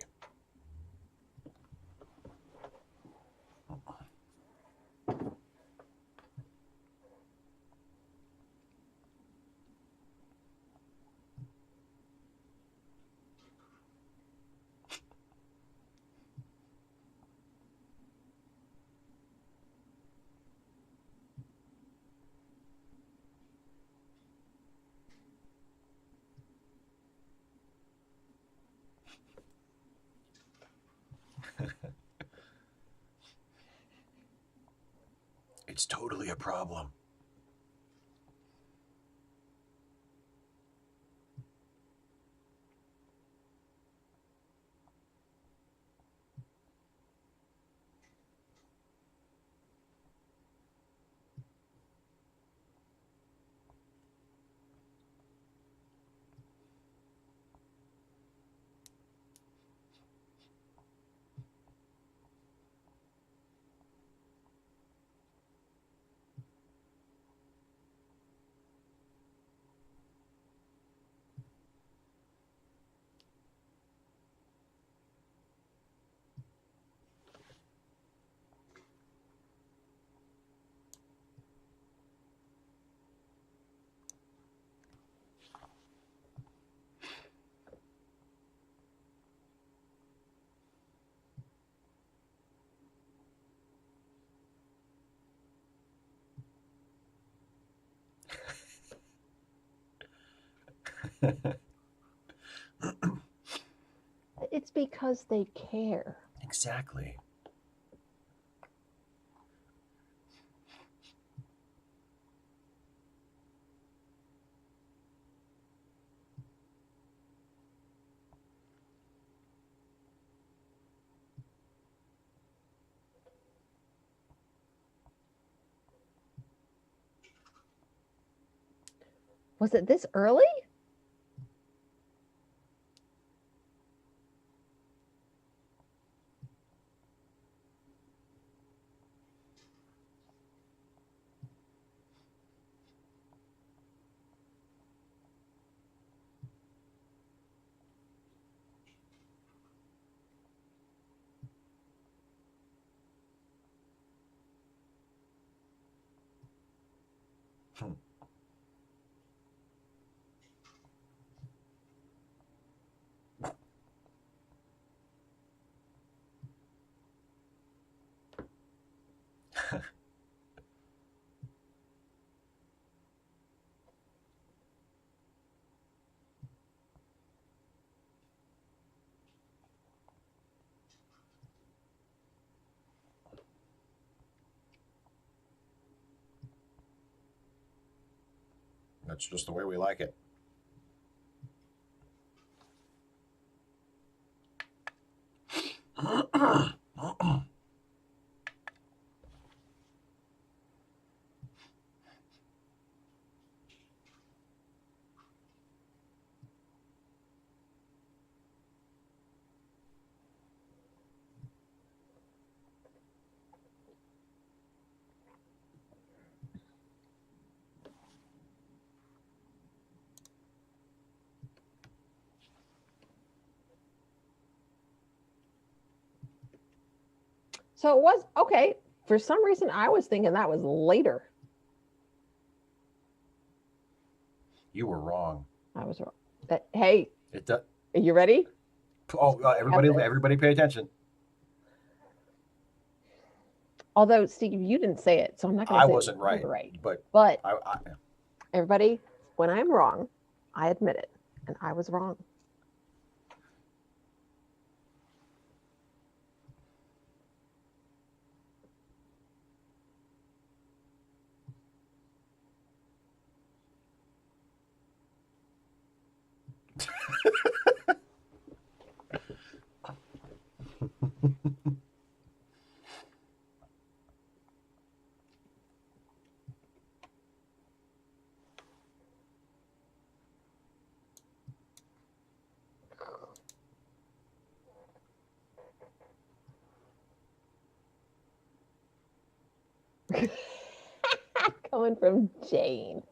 S1: It's totally a problem.
S2: It's because they care.
S1: Exactly.
S2: Was it this early? That's just the way we like it. So it was okay. For some reason, I was thinking that was later.
S1: You were wrong.
S2: I was wrong. Hey,
S1: It does.
S2: are you ready?
S1: Oh, everybody, pay attention.
S2: Although, Steve, you didn't say it, so I'm not going to
S1: I
S2: say
S1: wasn't right,
S2: but
S1: I,
S2: everybody, when I'm wrong, I admit it, and I was wrong. Coming from Jane.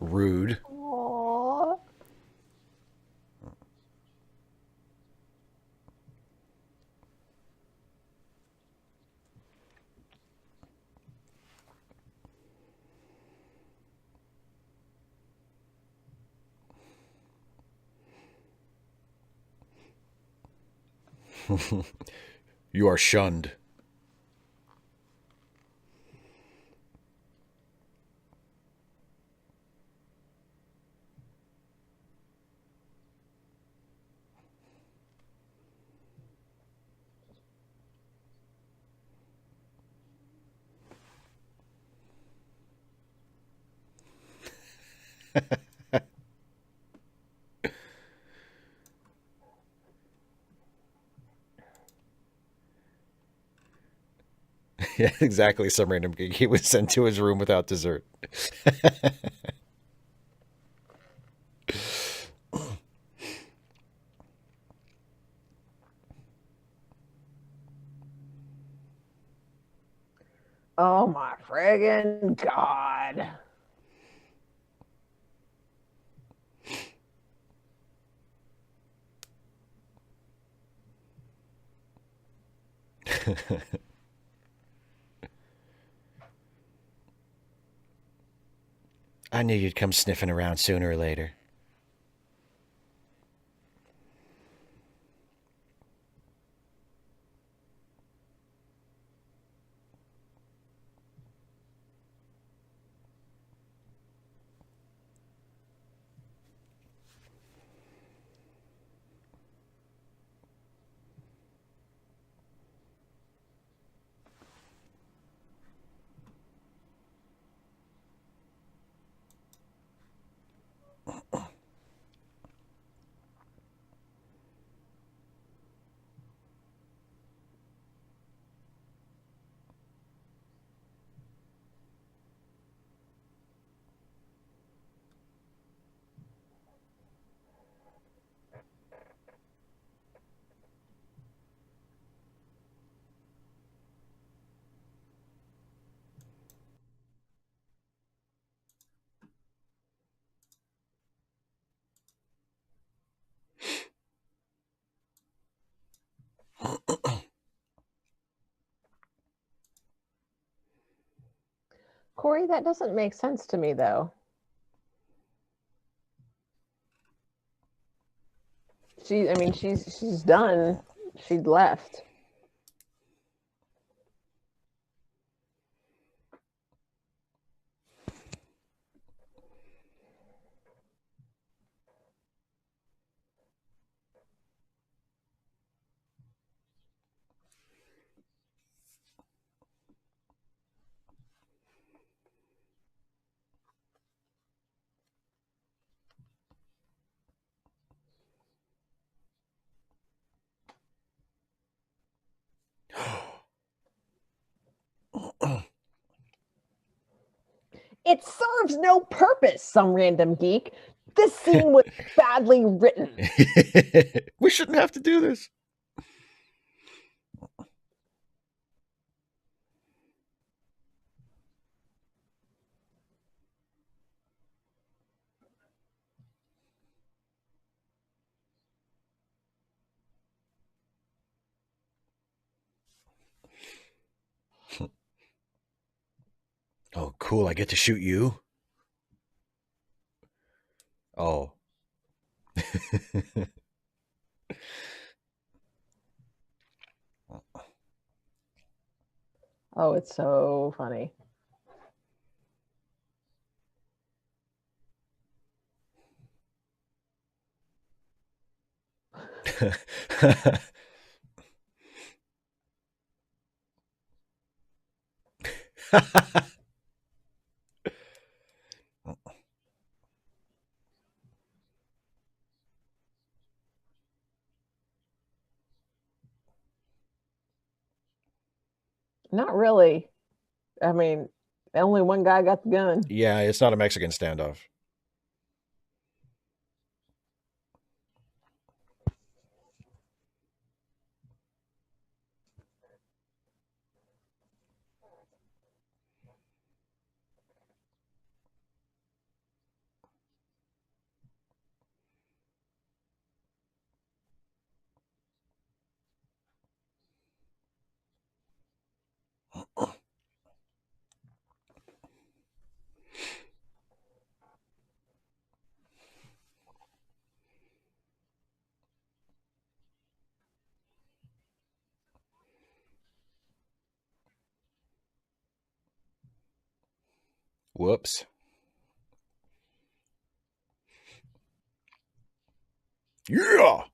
S3: Rude.
S2: Aww.
S3: You are shunned. Yeah, exactly. Some random geek. He was sent to his room without dessert.
S2: Oh my friggin' god.
S3: I knew you'd come sniffing around sooner or later.
S2: Corey, that doesn't make sense to me though. I mean, she's done. She'd left. It serves no purpose, some random geek. This scene was badly written.
S3: We shouldn't have to do this. Oh, cool. I get to shoot you? Oh.
S2: Oh, it's so funny. Not really. I mean, Only one guy got the gun.
S3: Yeah, it's not a Mexican standoff. Whoops. Yeah.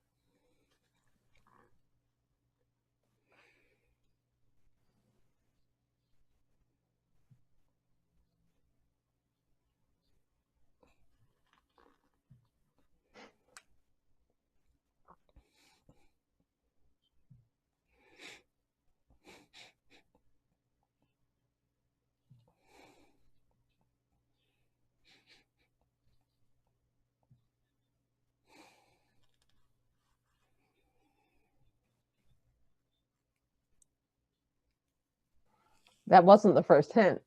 S2: That wasn't the first hint.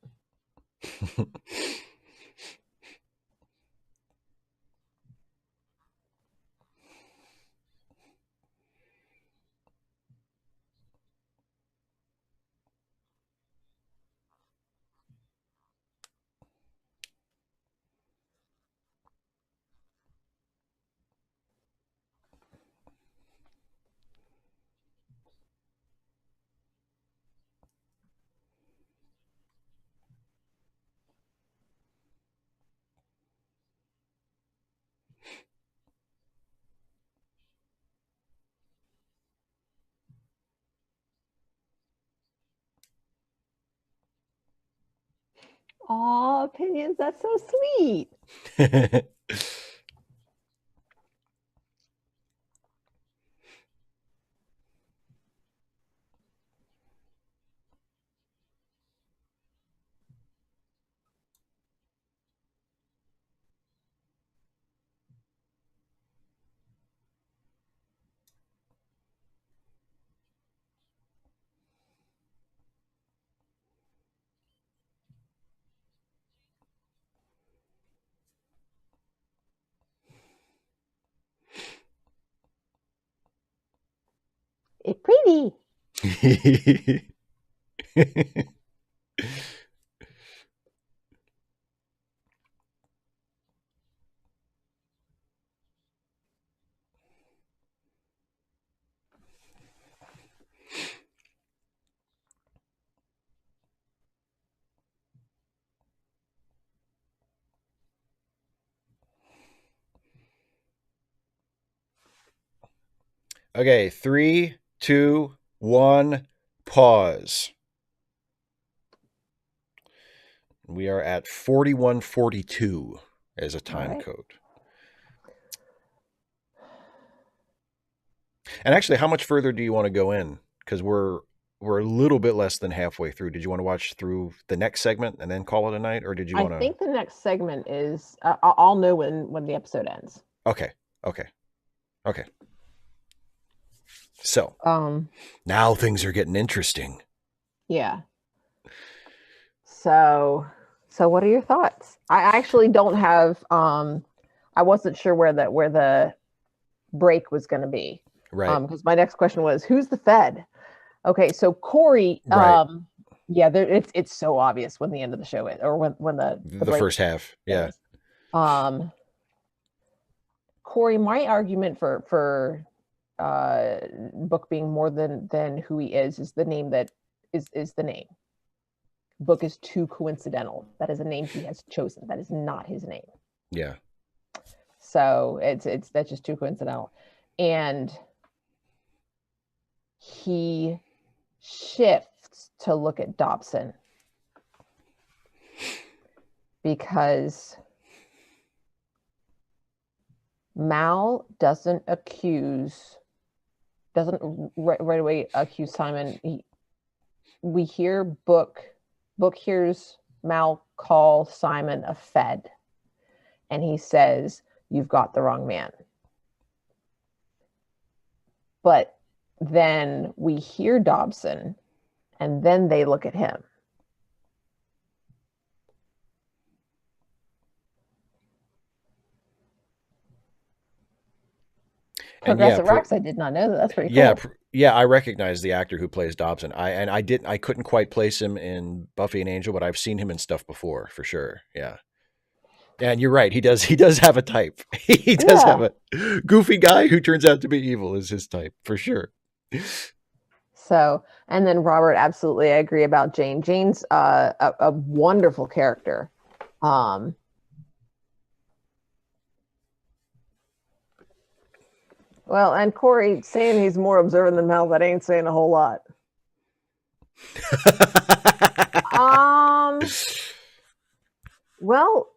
S2: Aw, opinions, that's so sweet. It's pretty.
S3: Okay, 3, 2, 1, pause. We are at 4142 as a time
S2: Right.
S3: code. And actually, how much further do you want to go in? Because we're a little bit less than halfway through. Did you want to watch through the next segment and then call it a night, or did you
S2: I
S3: want to?
S2: think the next segment is I'll know when the episode ends.
S3: Okay, okay, okay. So
S2: Um,
S3: now things are getting interesting.
S2: yeah. So what are your thoughts? I actually don't have I wasn't sure where the break was going to be.
S3: Right.
S2: Because my next question was who's the Fed? Okay, so Corey,
S3: Right.
S2: yeah, it's so obvious when the end of the show is, or when the
S3: The
S2: break
S3: first half. Yeah.
S2: is. Corey, my argument for Book being more than who he is the name that is the name. Book is too coincidental. That is a name he has chosen. That is not his name.
S3: Yeah.
S2: So it's that's just too coincidental. And he shifts to look at Dobson because Mal doesn't right away accuse Simon. We hear Book hears Mal call Simon a Fed, and he says, "You've got the wrong man." But then we hear Dobson, and then they look at him. Progressive Rocks, I did not know that. That's pretty cool.
S3: Yeah, I recognize the actor who plays Dobson. I couldn't quite place him in Buffy and Angel, but I've seen him in stuff before for sure. Yeah. And you're right. He does have a type. He does have a goofy guy who turns out to be evil is his type for sure.
S2: So, and then Robert, absolutely, I agree about Jane. Jane's a wonderful character. Well, and Corey saying he's more observant than Mel, that ain't saying a whole lot. Well,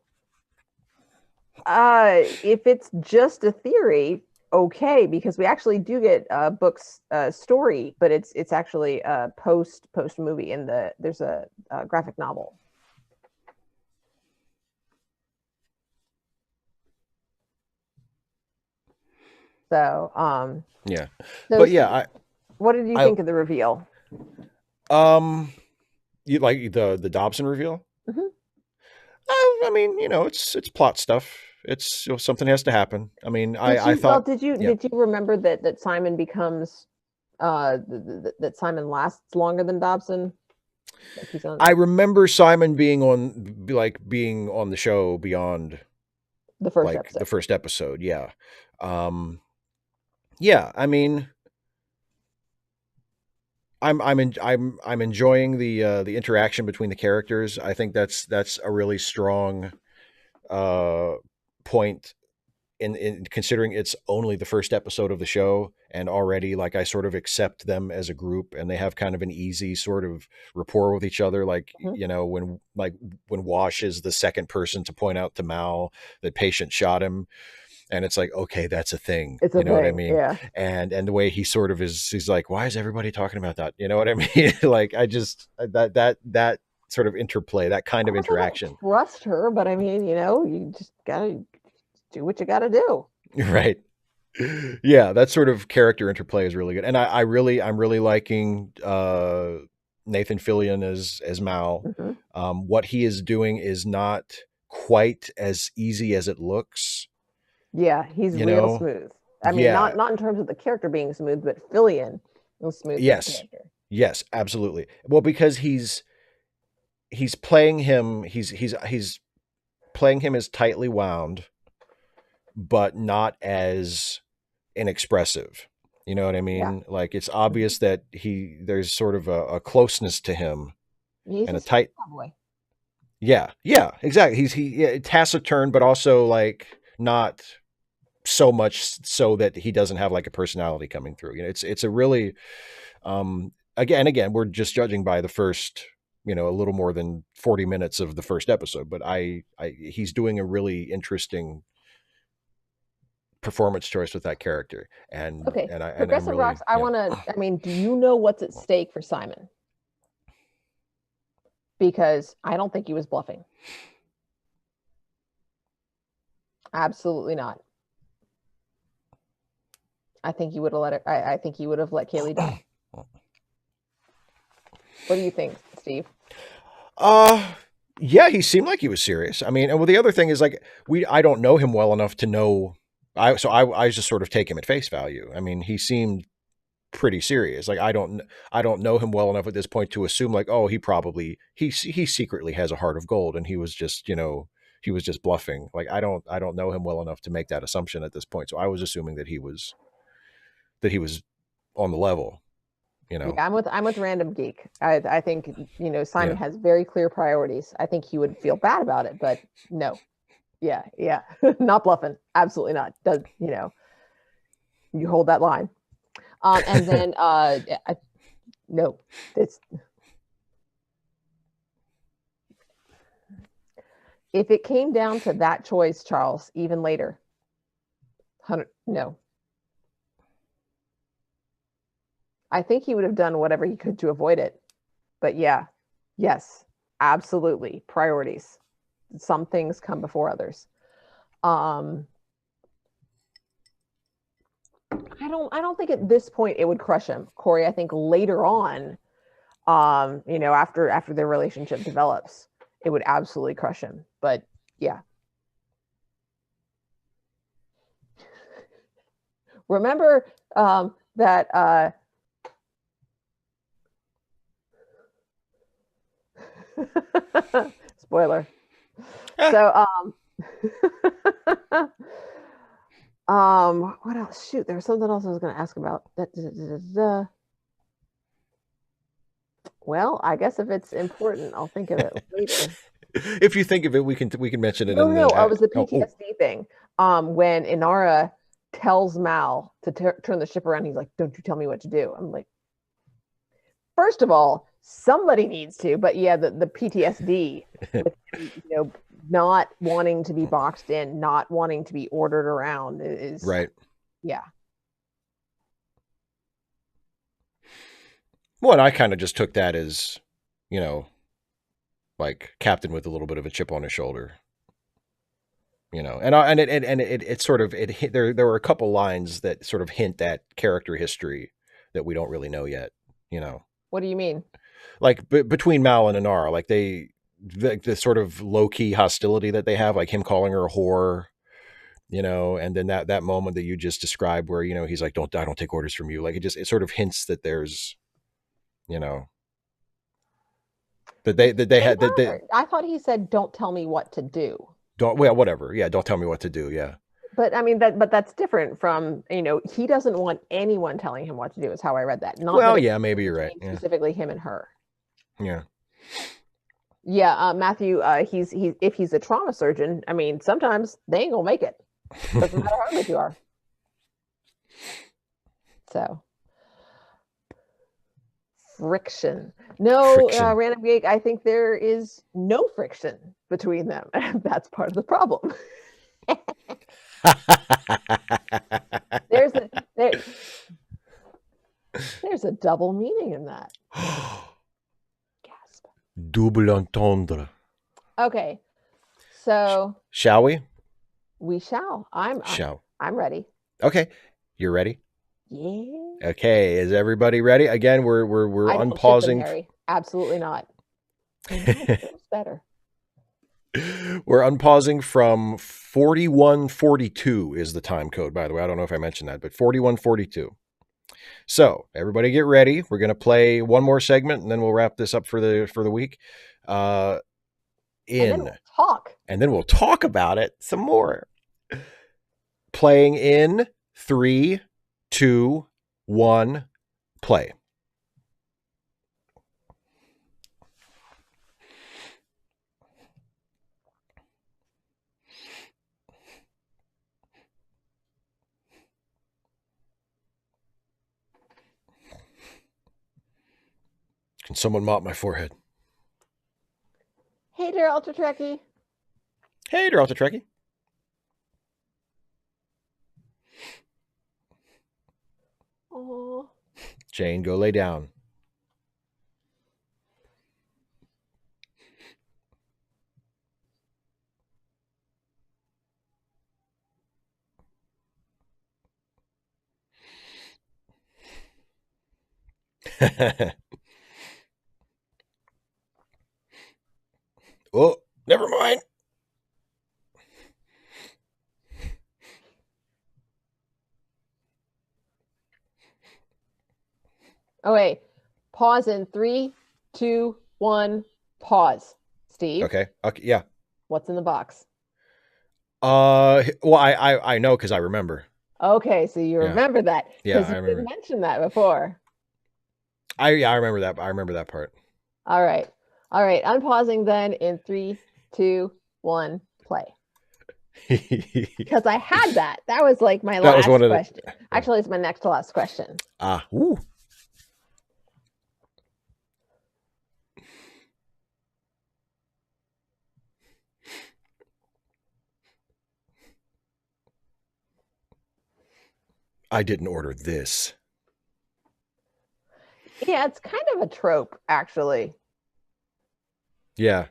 S2: if it's just a theory, okay, because we actually do get book's story, but it's actually a post movie. There's a graphic novel. So,
S3: yeah.
S2: So
S3: but yeah,
S2: what did you think of the reveal?
S3: You like the Dobson reveal?
S2: Mm-hmm.
S3: I mean, it's plot stuff. It's something has to happen. I mean, I thought.
S2: Well, did you remember that Simon becomes that Simon lasts longer than Dobson?
S3: I remember Simon being on the show beyond
S2: the first episode.
S3: The first episode, yeah. Yeah, I mean, I'm enjoying the interaction between the characters. I think that's a really strong point in considering it's only the first episode of the show, and already like I sort of accept them as a group, and they have kind of an easy sort of rapport with each other. Like, when Wash is the second person to point out to Mal that Patient shot him, and it's like, okay, that's a thing.
S2: It's a thing,
S3: what I mean?
S2: Yeah.
S3: And the way he sort of he's like, why is everybody talking about that? You know what I mean? Like, I just that sort of interplay, that kind of interaction.
S2: I trust her, but I mean, you just gotta do what you gotta do.
S3: Right. Yeah, that sort of character interplay is really good. And I'm really liking Nathan Fillion as Mal.
S2: Mm-hmm.
S3: What he is doing is not quite as easy as it looks.
S2: Yeah, he's real smooth. I mean, not in terms of the character being smooth, but Fillion is smooth.
S3: Yes. Yes, absolutely. Well, because he's playing him, he's playing him as tightly wound, but not as inexpressive. You know what I mean?
S2: Yeah.
S3: Like, it's obvious that there's sort of a closeness to him.
S2: He's
S3: and a tight
S2: boy.
S3: Yeah, exactly. He's taciturn, but also like not so much so that he doesn't have like a personality coming through. It's a really again, we're just judging by the first, a little more than 40 minutes of the first episode, but he's doing a really interesting performance choice with that character. And
S2: okay,
S3: and
S2: Progressive really, Rocks, I mean, do you know what's at stake for Simon? Because I don't think he was bluffing. Absolutely not. I think he would have let it. I think he would have let Kaylee die. What do you think, Steve?
S3: Yeah, he seemed like he was serious. I mean, and well, the other thing is like I don't know him well enough to know. I just sort of take him at face value. I mean, he seemed pretty serious. Like, I don't know him well enough at this point to assume like, oh, he secretly has a heart of gold, and he was just bluffing. Like, I don't know him well enough to make that assumption at this point. So I was assuming that he was on the level.
S2: Yeah, I'm with Random Geek. I think Simon has very clear priorities. I think he would feel bad about it, but no. Yeah. Not bluffing. Absolutely not. You hold that line. And then no, it's if it came down to that choice, Charles, even later, no. I think he would have done whatever he could to avoid it. But yes, Absolutely. Priorities. Some things come before others. I don't think at this point it would crush him, Corey. I think later on, after their relationship develops, it would absolutely crush him. But yeah. Remember that spoiler. So what else? Shoot, there was something else I was going to ask about. Well, I guess if it's important, I'll think of it later.
S3: If you think of it, we can mention it.
S2: No, it was the PTSD thing. When Inara tells Mal to turn the ship around, he's like, "Don't you tell me what to do." I'm like, first of all, somebody needs to, but yeah, the PTSD, with him, not wanting to be boxed in, not wanting to be ordered around is
S3: right.
S2: Yeah.
S3: Well, and I kind of just took that as, like Captain with a little bit of a chip on his shoulder, and it sort of there were a couple lines that sort of hint at character history that we don't really know yet,
S2: What do you mean?
S3: Like between Mal and Inara, like the sort of low key hostility that they have, like him calling her a whore, and then that moment that you just described where, he's like, I don't take orders from you. Like it sort of hints that there's, that they had that
S2: I thought he said, "Don't tell me what to do."
S3: Whatever. Yeah. Don't tell me what to do. Yeah.
S2: But I mean that's different from, he doesn't want anyone telling him what to do, is how I read that.
S3: Not yeah, maybe you're right.
S2: Specifically him and her.
S3: Yeah.
S2: Yeah, Matthew, he's if he's a trauma surgeon, I mean, sometimes they ain't gonna make it. Doesn't matter how good you are. So friction. No, Random Geek, I think there is no friction between them. That's part of the problem. There's a double meaning in that. Gasp.
S3: Double entendre.
S2: Okay. So
S3: shall we?
S2: We shall. I'm ready.
S3: Okay. You're ready?
S2: Yeah.
S3: Okay, is everybody ready? Again, we're unpausing.
S2: Harry. Absolutely not. It's better.
S3: We're unpausing from 4142 is the time code, by the way. I don't know if I mentioned that, but 4142. So everybody get ready. We're going to play one more segment and then we'll wrap this up for the week. And then we'll talk about it some more. Playing in 3, 2, 1, play. Can someone mop my forehead?
S2: Hey there, Ultra Trekkie.
S3: Hey there, Ultra Trekkie.
S2: Oh.
S3: Jane, go lay down. Oh, never mind.
S2: Oh, wait. Pause in 3, 2, 1, pause. Steve?
S3: Okay, yeah.
S2: What's in the box?
S3: Well, I know because I remember.
S2: Okay, so you remember that.
S3: Yeah,
S2: I remember. You didn't mention that before.
S3: I remember that. I remember that part.
S2: All right. Unpausing then in 3, 2, 1, play. Because I had that. That was like my last question. Actually, it's my next to last question.
S3: Ooh. I didn't order this.
S2: Yeah, it's kind of a trope, actually.
S3: Yeah.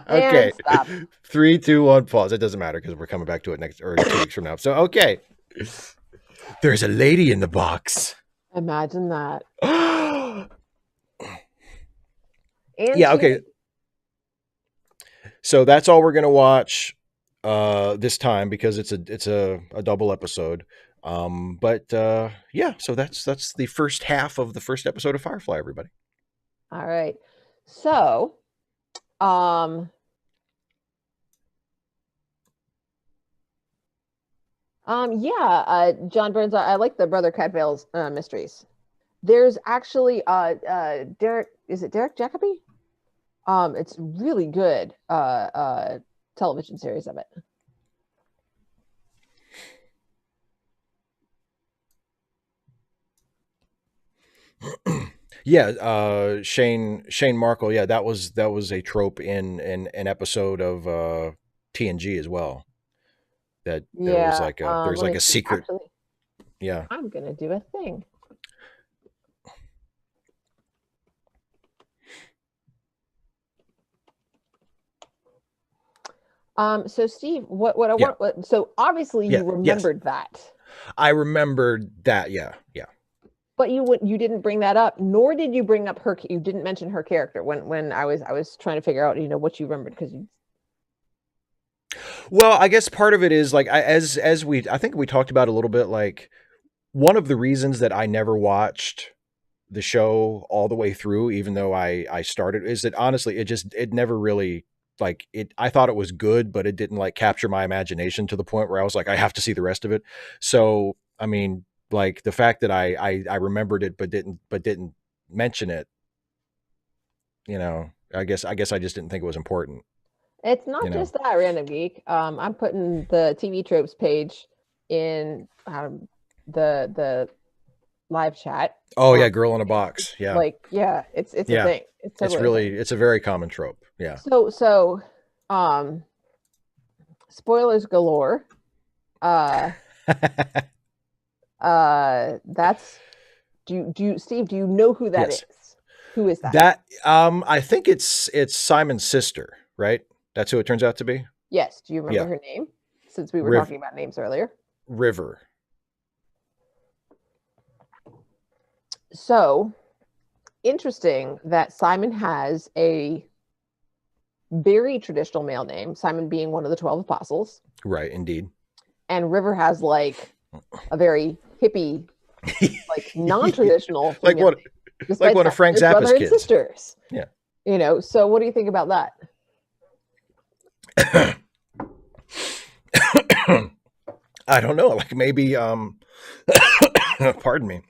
S2: And
S3: Okay.
S2: stop.
S3: 3, 2, 1, pause. It doesn't matter because we're coming back to it next or 2 weeks from now. So okay. There's a lady in the box.
S2: Imagine that.
S3: Yeah,
S2: And she,
S3: okay. So that's all we're gonna watch this time because it's a double episode. But yeah, so that's the first half of the first episode of Firefly, everybody.
S2: all right. So, yeah, John Burns, I like the Brother Cadfael's mysteries. There's actually Derek, is it Derek Jacobi? It's really good television series of it.
S3: Yeah, Shane Markle. Yeah, that was a trope in an episode of TNG as well. That
S2: Yeah,
S3: there's
S2: let
S3: like
S2: me
S3: a
S2: see.
S3: secret.
S2: Actually,
S3: Yeah.
S2: I'm gonna do a thing. So Steve, what I
S3: Yeah.
S2: want, so obviously
S3: Yeah.
S2: you
S3: Yes.
S2: remembered that,
S3: I remembered that. Yeah. Yeah.
S2: but you didn't bring that up, nor did you bring up her. You didn't mention her character when I was trying to figure out what you remembered because you.
S3: Well, I guess part of it is like I think we talked about a little bit like one of the reasons that I never watched the show all the way through, even though I started, is that honestly it never really like it. I thought it was good, but it didn't like capture my imagination to the point where I was like, I have to see the rest of it. So I mean, like the fact that I remembered it but didn't mention it, I guess I just didn't think it was important.
S2: It's not
S3: You know.
S2: just that, Random Geek. I'm putting the TV tropes page in the live chat.
S3: Oh yeah, girl in a box. Yeah.
S2: Like, yeah, it's a
S3: Yeah.
S2: thing. It's totally a thing.
S3: It's a very common trope. Yeah.
S2: So spoilers galore. That's do you Steve, do you know who that
S3: Yes.
S2: is? Who is that?
S3: That I think it's Simon's sister, right? That's who it turns out to be.
S2: Yes. Do you remember
S3: Yeah.
S2: her name? Since we were
S3: Riv-
S2: talking about names earlier.
S3: River.
S2: So interesting that Simon has a very traditional male name, Simon being one of the 12 apostles,
S3: Right, indeed.
S2: and River has like a very hippie, like non-traditional
S3: Like
S2: female
S3: what?
S2: name,
S3: Like
S2: despite
S3: one of
S2: the fact
S3: Frank
S2: they're
S3: Zappa's
S2: brother and
S3: kids.
S2: sisters.
S3: Yeah.
S2: So what do you think about that?
S3: I don't know. Like maybe pardon me.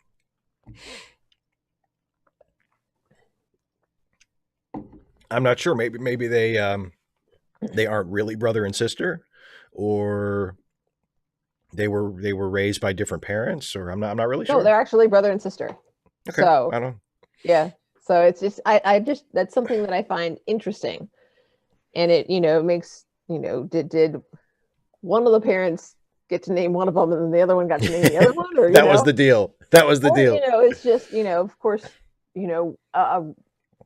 S3: I'm not sure. Maybe they aren't really brother and sister, or they were raised by different parents, or I'm not really
S2: No,
S3: sure.
S2: they're actually brother and sister.
S3: Okay.
S2: So
S3: I don't.
S2: yeah. So it's just I just that's something that I find interesting. And it, makes, did one of the parents get to name one of them and then the other one got to name the other one? Or
S3: That was the deal. That was the
S2: or,
S3: deal.
S2: It's just, of course,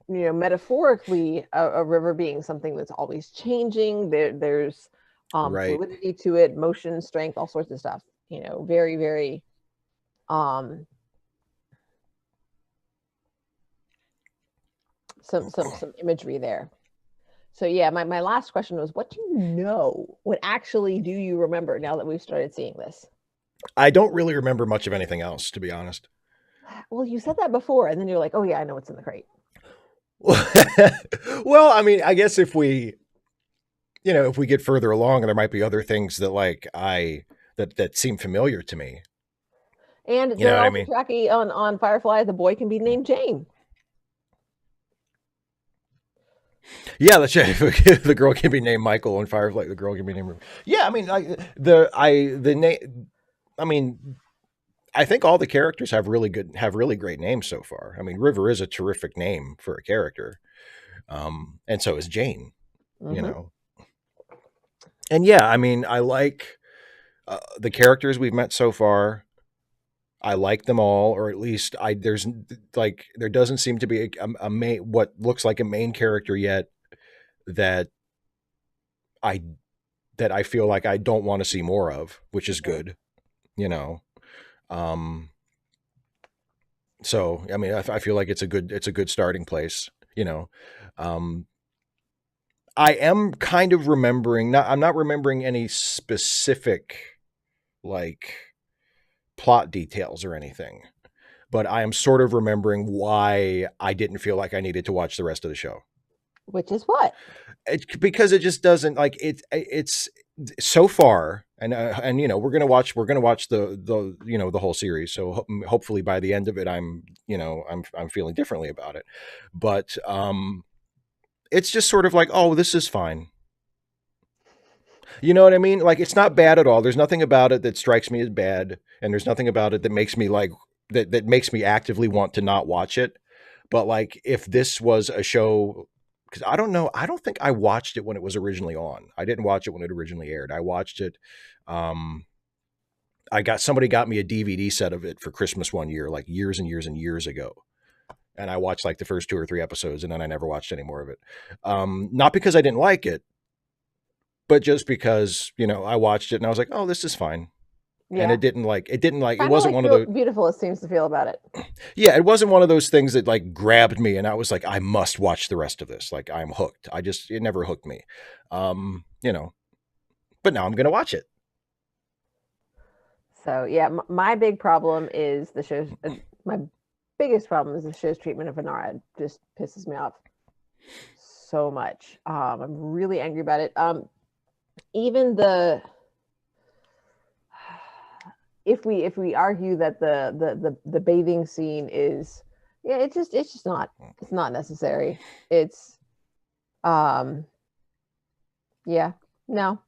S2: metaphorically a river being something that's always changing. There's
S3: Right.
S2: fluidity to it, motion, strength, all sorts of stuff. Very, very some imagery there. So yeah, my last question was, what do you know? What actually do you remember now that we've started seeing this?
S3: I don't really remember much of anything else, to be honest.
S2: Well, you said that before, and then you're like, oh yeah, I know what's in the crate.
S3: Well, I mean, I guess if we get further along, there might be other things that like that seem familiar to me.
S2: And
S3: You know
S2: they're
S3: what I
S2: also
S3: mean?
S2: tracking on Firefly. The boy can be named Jane.
S3: Yeah, the girl can be named Michael, and Firefly, the girl can be named. Yeah, I mean, the name. I mean, I think all the characters have really great names so far. I mean, River is a terrific name for a character, and so is Jane.
S2: Mm-hmm.
S3: And yeah, I mean, I like the characters we've met so far. I like them all, or at least there's like there doesn't seem to be a main what looks like a main character yet that I I feel like I don't want to see more of, which is
S2: Mhm.
S3: good, you know. Um, so I mean, I feel like it's a good starting place, you know. Um, I am kind of remembering, not I'm not remembering any specific like plot details or anything, but I am sort of remembering why I didn't feel like I needed to watch the rest of the show.
S2: Which is what?
S3: Because it just doesn't like it's so far, and you know we're gonna watch the you know the whole series, so hopefully by the end of it I'm you know I'm feeling differently about it, but it's just sort of like, oh, this is fine. You know what I mean? Like, it's not bad at all. There's nothing about it that strikes me as bad, and there's nothing about it that makes me like that makes me actively want to not watch it. But like, if this was a show, because I don't know, I don't think I watched it when it was originally on. I didn't watch it when it originally aired. I watched it. Um, I got somebody got me a DVD set of it for Christmas one year, like years and years and years ago. And I watched like the first two or three episodes, and then I never watched any more of it. Not because I didn't like it, but just because you know I watched it and I was like, oh, this is fine. And
S2: Yeah.
S3: it
S2: Kind of
S3: wasn't
S2: like
S3: one of those.
S2: Beautiful seems to feel about it.
S3: Yeah, it wasn't one of those things that like grabbed me and I was like, I must watch the rest of this. Like I'm hooked. It never hooked me. You know, but now I'm gonna watch it.
S2: So yeah, my big problem is the show's my biggest problem is the show's treatment of Venara. It just pisses me off so much. I'm really angry about it. Even if we argue that the bathing scene is, yeah, it's just not, it's not necessary. It's yeah, no,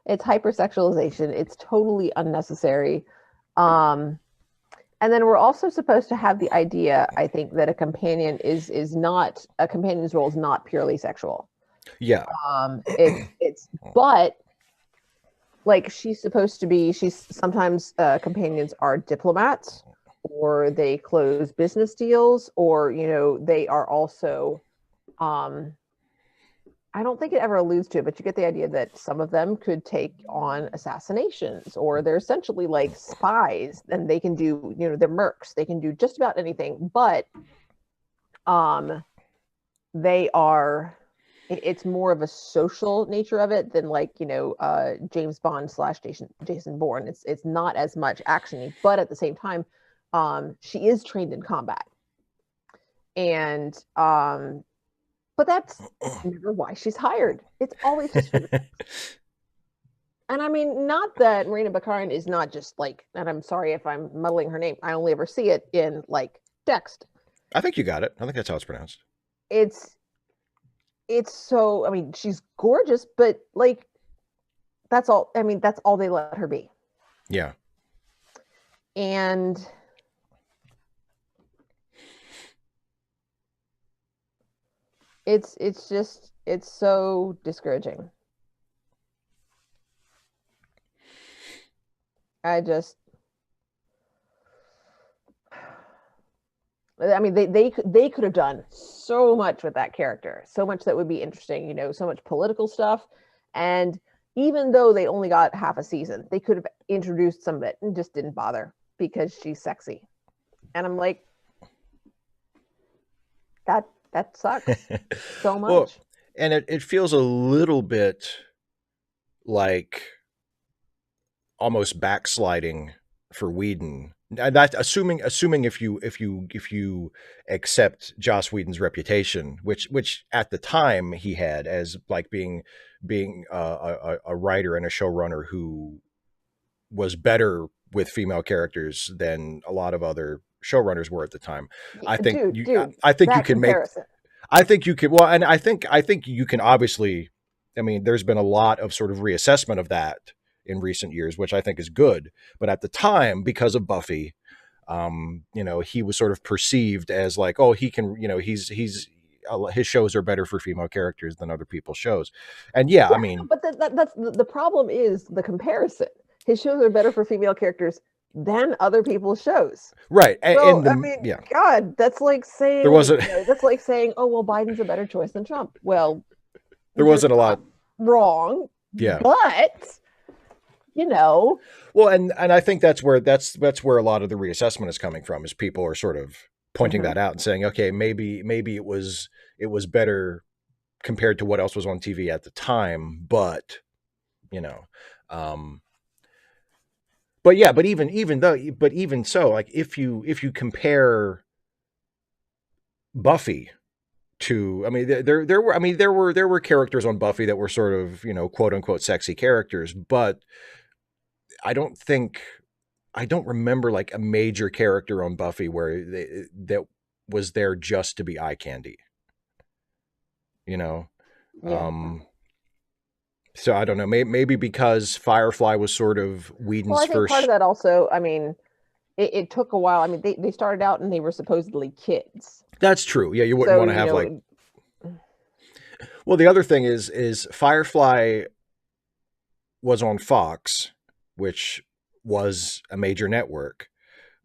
S2: it's hypersexualization. It's totally unnecessary. Um, and then we're also supposed to have the idea, I think, that a companion is not a companion's role is not purely sexual.
S3: Yeah.
S2: It's but like she's supposed to be. She's sometimes companions are diplomats, or they close business deals, or you know they are also. I don't think it ever alludes to it, but you get the idea that some of them could take on assassinations, or they're essentially like spies, and they can do, you know, they're mercs. They can do just about anything, but um, they are. It's more of a social nature of it than like you know James Bond / Jason Bourne. It's not as much actiony, but at the same time, she is trained in combat, and but that's never why she's hired. It's always just for the. And I mean, not that Marina Baccarin is not just like, and I'm sorry if I'm muddling her name. I only ever see it in like text.
S3: I think you got it. I think that's how it's pronounced.
S2: It's it's so. I mean, she's gorgeous, but like that's all. I mean, that's all they let her be.
S3: Yeah.
S2: And it's just it's so discouraging. I just I mean, they could have done so much with that character, so much that would be interesting. You know, so much political stuff, and even though they only got half a season, they could have introduced some of it and just didn't bother because she's sexy. And I'm like, that sucks so much.
S3: Well, and it feels a little bit like almost backsliding for Whedon. That assuming if you accept Joss Whedon's reputation, which at the time he had as like being a writer and a showrunner who was better with female characters than a lot of other showrunners were at the time.
S2: Dude,
S3: I think you
S2: that
S3: can make
S2: comparison.
S3: I think you can well, and I think you can obviously. I mean, there's been a lot of sort of reassessment of that in recent years, which I think is good. But at the time, because of Buffy, you know, he was sort of perceived as like, oh, he can, you know, he's his shows are better for female characters than other people's shows, and yeah, I mean,
S2: But that's the problem is the comparison. His shows are better for female characters than other people's shows.
S3: Right.
S2: Well,
S3: And
S2: I
S3: the
S2: mean,
S3: yeah,
S2: God, that's like
S3: there
S2: saying,
S3: wasn't
S2: that's like saying, oh, well, Biden's a better choice than Trump. Well,
S3: there
S2: you're
S3: wasn't a
S2: not
S3: lot.
S2: wrong,
S3: Yeah.
S2: but you know,
S3: Well, and I think that's where a lot of the reassessment is coming from, is people are sort of pointing
S2: mhm,
S3: that out and saying, okay, maybe it was better compared to what else was on TV at the time, but you know, um, but yeah, but even so, like if you compare Buffy to, I mean, there were, I mean, there were characters on Buffy that were sort of, quote unquote sexy characters, but I don't think I don't remember like a major character on Buffy that was there just to be eye candy, you know.
S2: yeah.
S3: Um, so I don't know. Maybe because Firefly was sort of
S2: Well,
S3: Whedon's
S2: I think part of
S3: first.
S2: that also, I mean, it took a while. I mean, they started out and they were supposedly kids.
S3: That's true. Yeah, you wouldn't
S2: So,
S3: want to have like. Well, the other thing is Firefly was on Fox, which was a major network.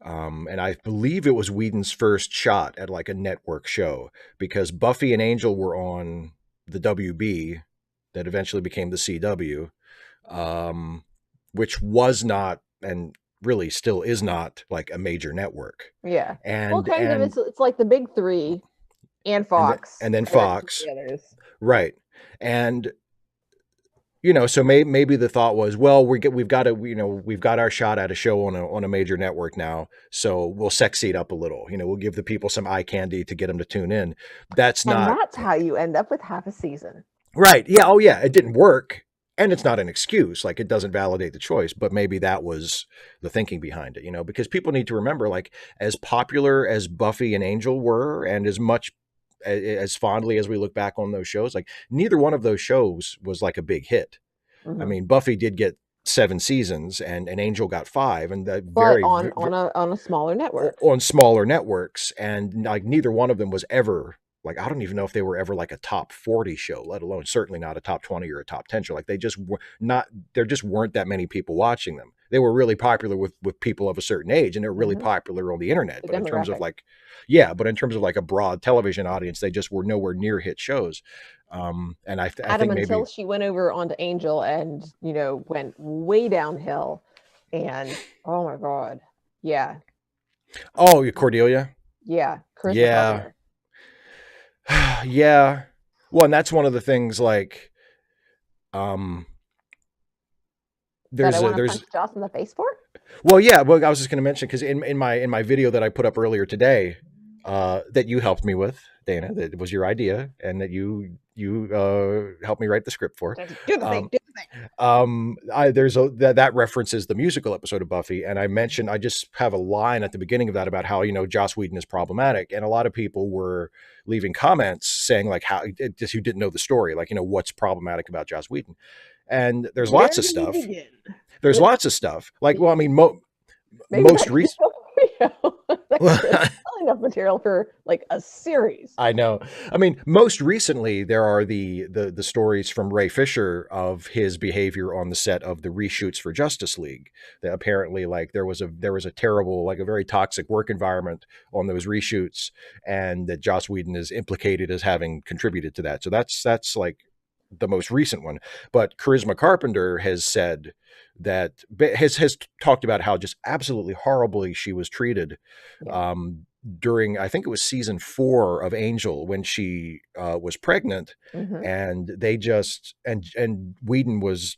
S3: And I believe it was Whedon's first shot at like a network show, because Buffy and Angel were on the WB that eventually became the CW, um, which was not, and really still is not, like a major network.
S2: yeah. Well,
S3: And
S2: kind of.
S3: and
S2: It's like the big three and
S3: and
S2: Fox,
S3: then
S2: and then some of
S3: Fox,
S2: the others.
S3: right? And so maybe the thought was, well, we've got to, we've got our shot at a show on a major network now, so we'll sex seat up a little. We'll give the people some eye candy to get them to tune in. That's
S2: And
S3: not
S2: that's how you end up with half a season.
S3: right. Yeah. Oh, yeah. It didn't work, and it's not an excuse. Like, it doesn't validate the choice, but maybe that was the thinking behind it. Because people need to remember, like, as popular as Buffy and Angel were, and as much as fondly as we look back on those shows, like, neither one of those shows was like a big hit. I
S2: Hmm.
S3: mean, Buffy did get 7 seasons, and Angel got 5, and that
S2: But
S3: very,
S2: on a smaller network.
S3: on smaller networks, and like neither one of them was ever, like, I don't even know if they were ever like a top 40 show, let alone certainly not a top 20 or a top 10 show. Like, they just were not, there just weren't that many people watching them. They were really popular with people of a certain age, and they were really
S2: Hmm.
S3: popular on the internet,
S2: The
S3: but in terms of
S2: demographic.
S3: like, yeah, but in terms of like a broad television audience, they just were nowhere near hit shows. And I
S2: Adam,
S3: think maybe.
S2: until she went over onto Angel and went way downhill, and oh my god, yeah,
S3: Oh, Cordelia.
S2: yeah, Charisma
S3: Yeah.
S2: Carpenter.
S3: Yeah. Well, and that's one of the things, like, um
S2: That I
S3: there's a
S2: want to
S3: there's
S2: punch Joss in the face for.
S3: well, yeah, well, I was just going to mention, because in my video that I put up earlier today, that you helped me with, Dana, that was your idea, and that you helped me write the script for.
S2: Do the thing,
S3: um
S2: do the thing.
S3: There's that references the musical episode of Buffy, and I just have a line at the beginning of that about how, Joss Whedon is problematic, and a lot of people were leaving comments saying, like, how just who didn't know the story, like, what's problematic about Joss Whedon. And there's
S2: Where
S3: lots
S2: do
S3: of
S2: we
S3: stuff.
S2: begin?
S3: There's lots of stuff. Like, well, I mean,
S2: Maybe
S3: most
S2: that could be
S3: recent.
S2: a video. That could be enough material for like a series.
S3: I know. I mean, most recently there are the stories from Ray Fisher of his behavior on the set of the reshoots for Justice League. That apparently, like, there was a terrible, like, a very toxic work environment on those reshoots, and that Joss Whedon is implicated as having contributed to that. So that's like the most recent one. But Charisma Carpenter has said that, has talked about how just absolutely horribly she was treated,
S2: Yeah.
S3: during, I think it was season 4 of Angel, when she was pregnant,
S2: Hmm.
S3: and they just, and Whedon was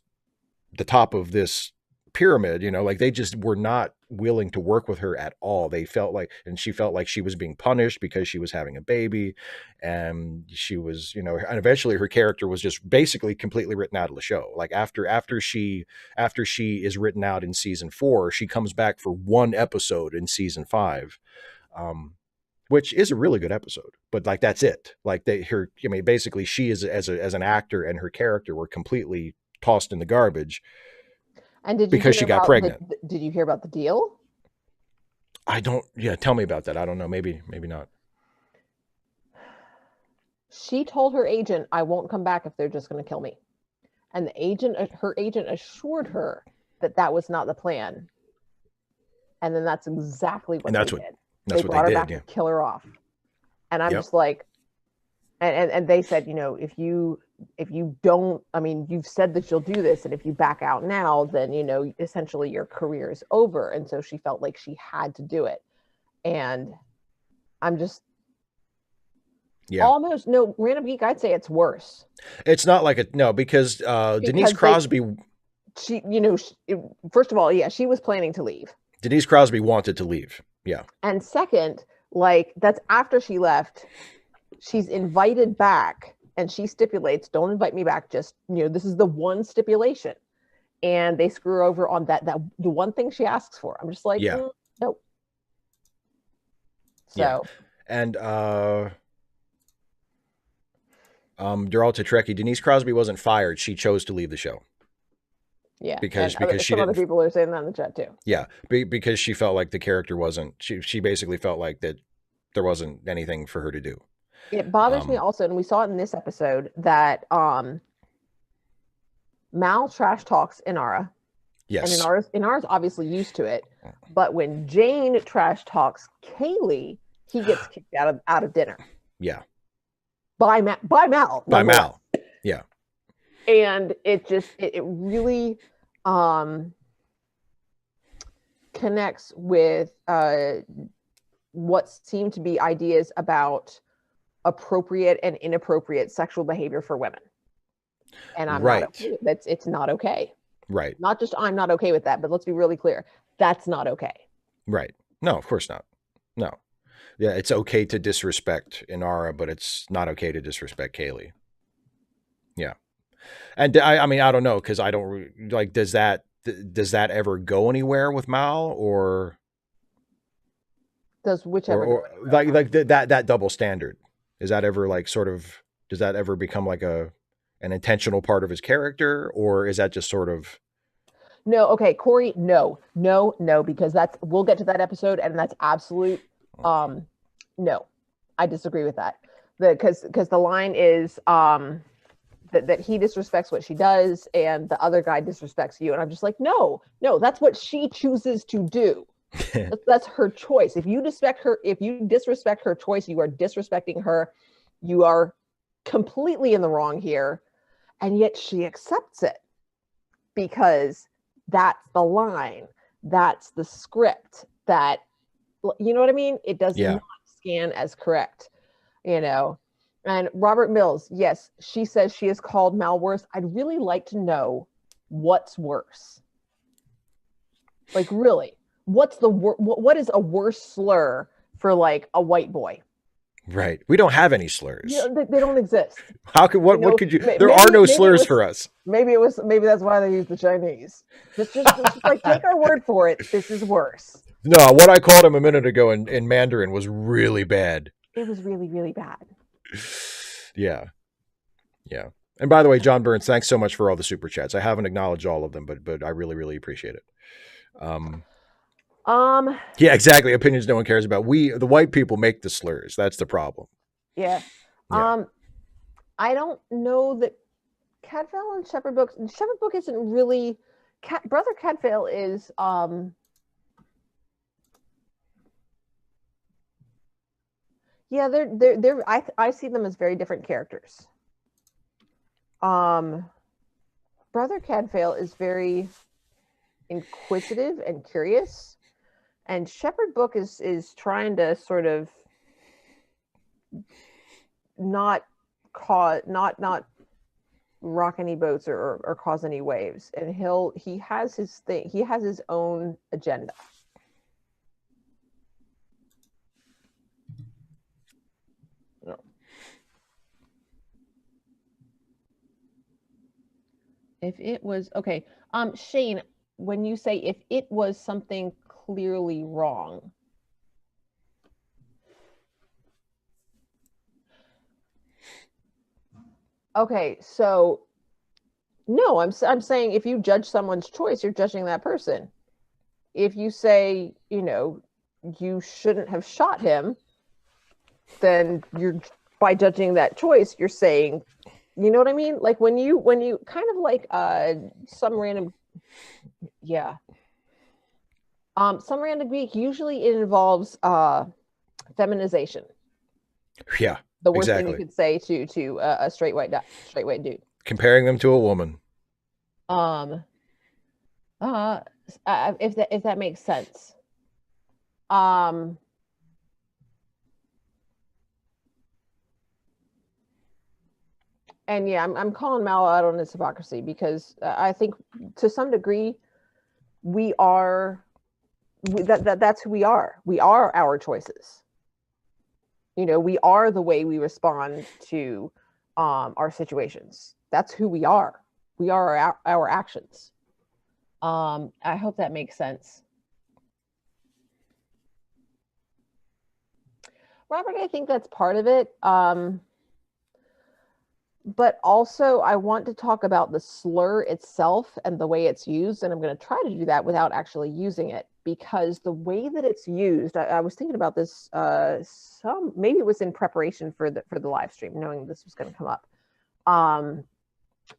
S3: the top of this pyramid, like, they just were not willing to work with her at all. They felt like, and she felt like she was being punished because she was having a baby, and she was, and eventually her character was just basically completely written out of the show. Like, after she is written out in season 4, she comes back for one episode in season 5, um, which is a really good episode, but, like, that's it. Like, I mean, basically, she is, as an actor, and her character were completely tossed in the garbage
S2: And did you
S3: because
S2: hear
S3: she got
S2: about the?
S3: pregnant.
S2: Did you hear about the deal?
S3: I don't. Yeah, tell me about that. I don't know. Maybe not.
S2: She told her agent, "I won't come back if they're just going to kill me." And her agent assured her that that was not the plan. And then that's exactly what
S3: And that's
S2: they
S3: what
S2: did.
S3: that's
S2: They
S3: what
S2: brought
S3: they
S2: her
S3: did.
S2: back
S3: Yeah.
S2: to kill her off. And I'm
S3: Yep.
S2: just like, and they said, you know, if you don't, I mean, you've said that you'll do this, and if you back out now, then, you know, essentially your career is over. And so she felt like she had to do it. And I'm just almost, no, Random Geek, I'd say it's worse.
S3: It's not like because Denise Crosby,
S2: she, you know, first of all, yeah, she was planning to leave.
S3: Denise Crosby wanted to leave. Yeah.
S2: And second, like, that's after she left. She's invited back, and she stipulates, don't invite me back, just, you know, this is the one stipulation. And they screw her over on that the one thing she asks for. I'm just like, nope. So
S3: yeah. And Daryl Tetrecki, Denise Crosby wasn't fired, she chose to leave the show.
S2: Yeah,
S3: because she
S2: some other people are saying that in the chat too.
S3: Yeah, because she felt like the character wasn't. She basically felt like that there wasn't anything for her to do.
S2: It bothers me also, and we saw it in this episode, that Mal trash talks Inara.
S3: Yes.
S2: And Inara's obviously used to it, but when Jane trash talks Kaylee, he gets kicked out of dinner.
S3: Yeah.
S2: By Mal.
S3: By Mal. Yeah.
S2: And it just it really connects with what seem to be ideas about appropriate and inappropriate sexual behavior for women. And I'm not okay. It's not okay.
S3: Right.
S2: Not just I'm not okay with that, but let's be really clear. That's not okay.
S3: Right. No, of course not. No. Yeah, it's okay to disrespect Inara, but it's not okay to disrespect Kaylee. Yeah. And I mean, I don't know, because I don't like, does that ever go anywhere with Mal, or
S2: does whichever
S3: or like that double standard? Is that ever like sort of, does that ever become like an intentional part of his character, or is that just sort of?
S2: No, okay, Corey, no, because we'll get to that episode, and that's absolute no. I disagree with that. Because the line is that he disrespects what she does, and the other guy disrespects you, and I'm just like, no, that's what she chooses to do. That's her choice. If you disrespect her choice, you are disrespecting her. You are completely in the wrong here, and yet she accepts it because that's the line, that's the script, that, you know what I mean? It does not scan as correct, you know. And Robert Mills, yes, she says she is called Mal worse. I'd really like to know what's worse. Like, really, what is a worse slur for like a white boy?
S3: Right. We don't have any slurs.
S2: Yeah, they don't exist.
S3: How could what could you? There are no slurs for us.
S2: Maybe that's why they use the Chinese. Just like, take our word for it. This is worse.
S3: No, what I called him a minute ago in Mandarin was really bad.
S2: It was really, really bad.
S3: Yeah. Yeah. And by the way, John Burns, thanks so much for all the super chats. I haven't acknowledged all of them, but I really, really appreciate it. Yeah, exactly. Opinions no one cares about. We, the white people, make the slurs. That's the problem.
S2: Yeah. I don't know that Cadfael and Shepherd Book isn't really Brother Cadfael is yeah, they're I see them as very different characters. Brother Cadfael is very inquisitive and curious, and Shepherd Book is trying to sort of not rock any boats or cause any waves, and he has his thing. He has his own agenda. If it was okay, Shane, when you say if it was something clearly wrong, okay, so no, I'm saying if you judge someone's choice, you're judging that person. If you say, you know, you shouldn't have shot him, then you're, by judging that choice, you're saying, you know what I mean? Like when you kind of like some random, yeah. Some random geek, usually it involves feminization.
S3: Yeah,
S2: The worst thing you
S3: exactly.
S2: could say to a straight white dude.
S3: Comparing them to a woman.
S2: Um, if that makes sense. Um, and yeah, I'm calling Mal out on his hypocrisy because I think to some degree that's who we are. We are our choices. You know, we are the way we respond to our situations. That's who we are. We are our actions. I hope that makes sense. Robert, I think that's part of it. But also, I want to talk about the slur itself and the way it's used. And I'm going to try to do that without actually using it, because the way that it's used, I was thinking about this maybe it was in preparation for the live stream, knowing this was going to come up.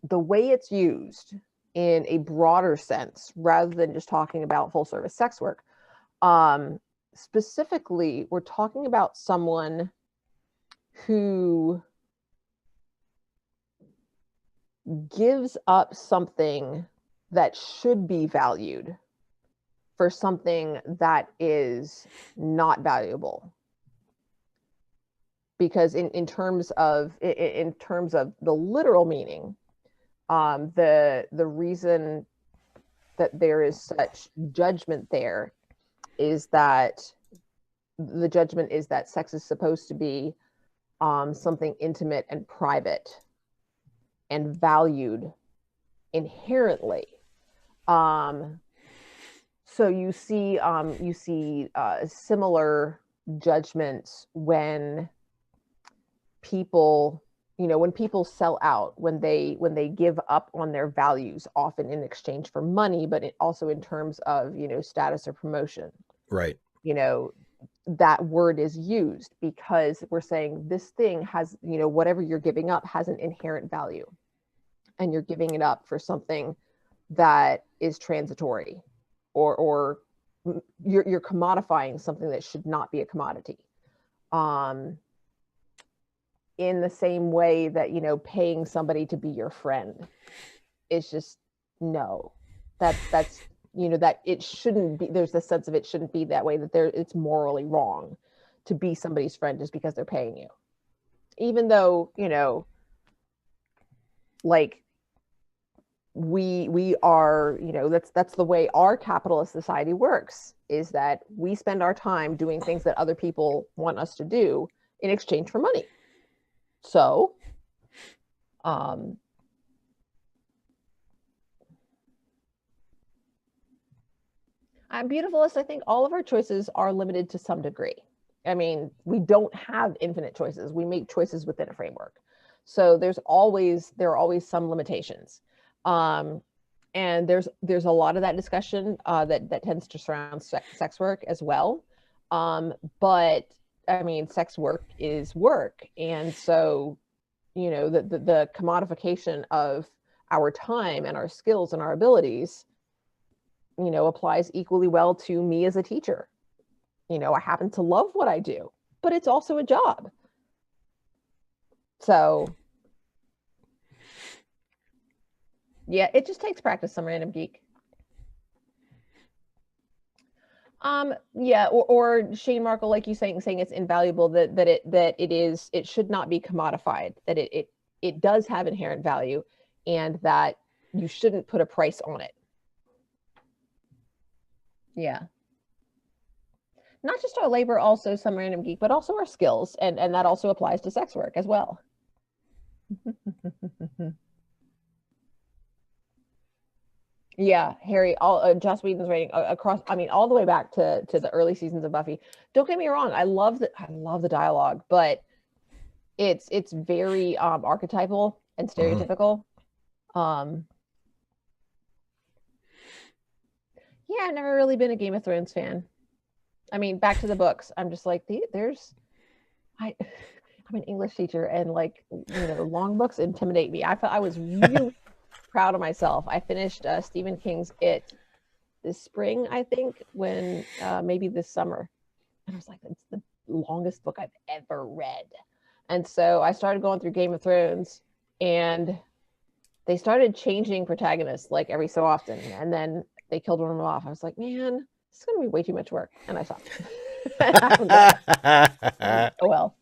S2: The way it's used in a broader sense, rather than just talking about full service sex work. Specifically, we're talking about someone who gives up something that should be valued for something that is not valuable. Because in terms of the literal meaning, the reason that there is such judgment there is that the judgment is that sex is supposed to be something intimate and private and valued inherently. So you see similar judgments when people, when people sell out, when they give up on their values, often in exchange for money, but also in terms of, status or promotion.
S3: Right.
S2: That word is used because we're saying this thing has, whatever you're giving up has an inherent value, and you're giving it up for something that is transitory, or you're commodifying something that should not be a commodity. In the same way that, paying somebody to be your friend is just, no, that's that it shouldn't be. There's a sense of it shouldn't be that way, that it's morally wrong to be somebody's friend just because they're paying you, even though, like we are, that's the way our capitalist society works, is that we spend our time doing things that other people want us to do in exchange for money. So Beautifulist, I think all of our choices are limited to some degree. I mean, we don't have infinite choices. We make choices within a framework. So there are always some limitations. And there's a lot of that discussion that tends to surround sex work as well. But I mean, sex work is work. And so, the commodification of our time and our skills and our abilities, applies equally well to me as a teacher. I happen to love what I do, but it's also a job. So yeah, it just takes practice, some random geek. Yeah, or Shane Markle, like you saying it's invaluable, that it should not be commodified, that it does have inherent value, and that you shouldn't put a price on it. Yeah. Not just our labor, also some random geek, but also our skills, and that also applies to sex work as well. Yeah, Harry, Joss Whedon's writing across, I mean, all the way back to the early seasons of Buffy. Don't get me wrong, I love the dialogue, but it's very archetypal and stereotypical. Yeah, I've never really been a Game of Thrones fan. I mean, back to the books. I'm just like, I'm an English teacher, and like, long books intimidate me. I felt I was really proud of myself. I finished Stephen King's It this spring, I think, when maybe this summer. And I was like, it's the longest book I've ever read. And so I started going through Game of Thrones, and they started changing protagonists like every so often, and then they killed one of them off. I was like, man, this is going to be way too much work, and I stopped. Oh well.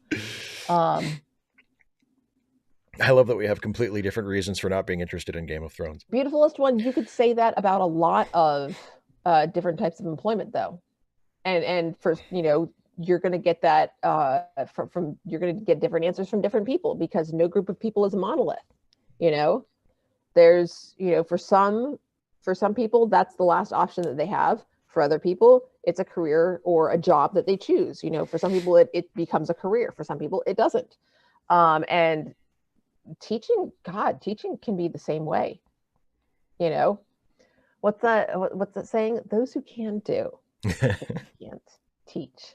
S3: I love that we have completely different reasons for not being interested in Game of Thrones.
S2: Beautifulest one. You could say that about a lot of different types of employment, though, and for you're going to get that from you're going to get different answers from different people, because no group of people is a monolith. There's for some people that's the last option that they have. For other people, it's a career or a job that they choose. For some people it becomes a career. For some people it doesn't. And teaching can be the same way. What's that saying? Those who can do can't teach.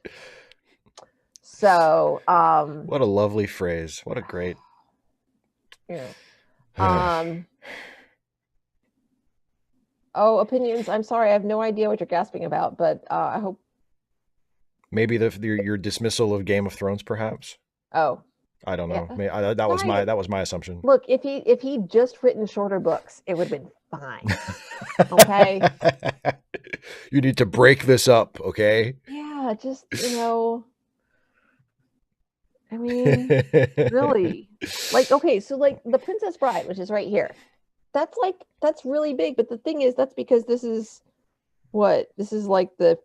S2: So
S3: what a lovely phrase. What a great
S2: opinions. I'm sorry, I have no idea what you're gasping about, but I hope
S3: maybe your dismissal of Game of Thrones, perhaps.
S2: Oh,
S3: I don't know. Yeah. That was my assumption.
S2: Look, if he'd just written shorter books, it would have been fine. Okay.
S3: You need to break this up, okay?
S2: Yeah, just I mean, really, okay, so The Princess Bride, which is right here, that's really big. But the thing is, that's because this is the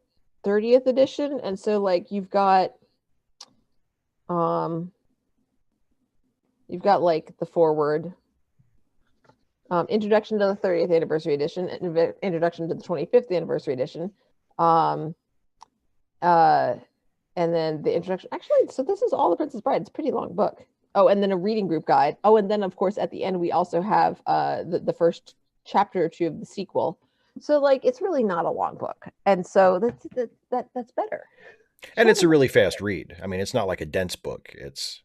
S2: 30th edition, and so you've got the foreword, introduction to the 30th anniversary edition, introduction to the 25th anniversary edition, and then the introduction. Actually, so this is all The Princess Bride. It's a pretty long book. Oh, and then a reading group guide. Oh, and then of course at the end we also have the first chapter or two of the sequel. So it's really not a long book, and so that's better.
S3: And it's a really fast read. I mean, it's not like a dense book. It's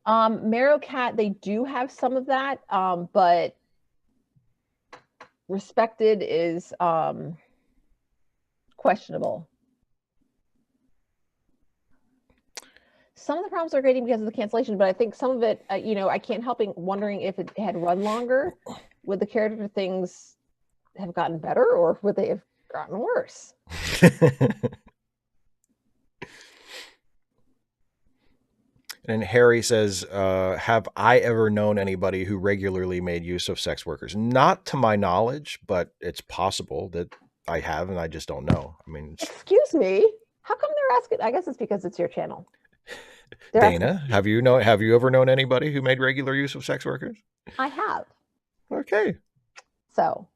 S2: Marrowcat, they do have some of that, but Respected is questionable. Some of the problems are grading because of the cancellation, but I think some of it, I can't help wondering if it had run longer, would the character things have gotten better, or would they have gotten worse?
S3: And Harry says, have I ever known anybody who regularly made use of sex workers? Not to my knowledge, but it's possible that I have, and I just don't know. I mean,
S2: excuse me, how come they're asking? I guess it's because it's your channel.
S3: Dana, have you ever known anybody who made regular use of sex workers?
S2: I have.
S3: Okay.
S2: So.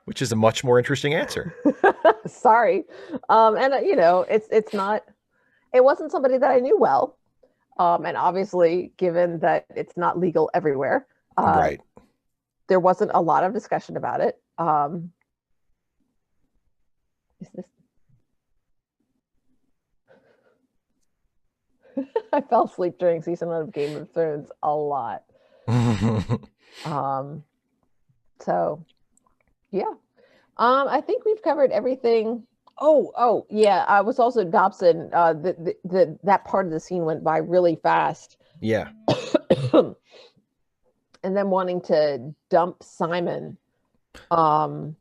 S3: Which is a much more interesting answer.
S2: Sorry. And it's not, it wasn't somebody that I knew well. And obviously, given that it's not legal everywhere,
S3: right,
S2: there wasn't a lot of discussion about it. Is this? I fell asleep during season 1 of Game of Thrones a lot. So, yeah. I think we've covered everything. Oh, yeah. I was also Dobson. That part of the scene went by really fast.
S3: Yeah.
S2: And then wanting to dump Simon, and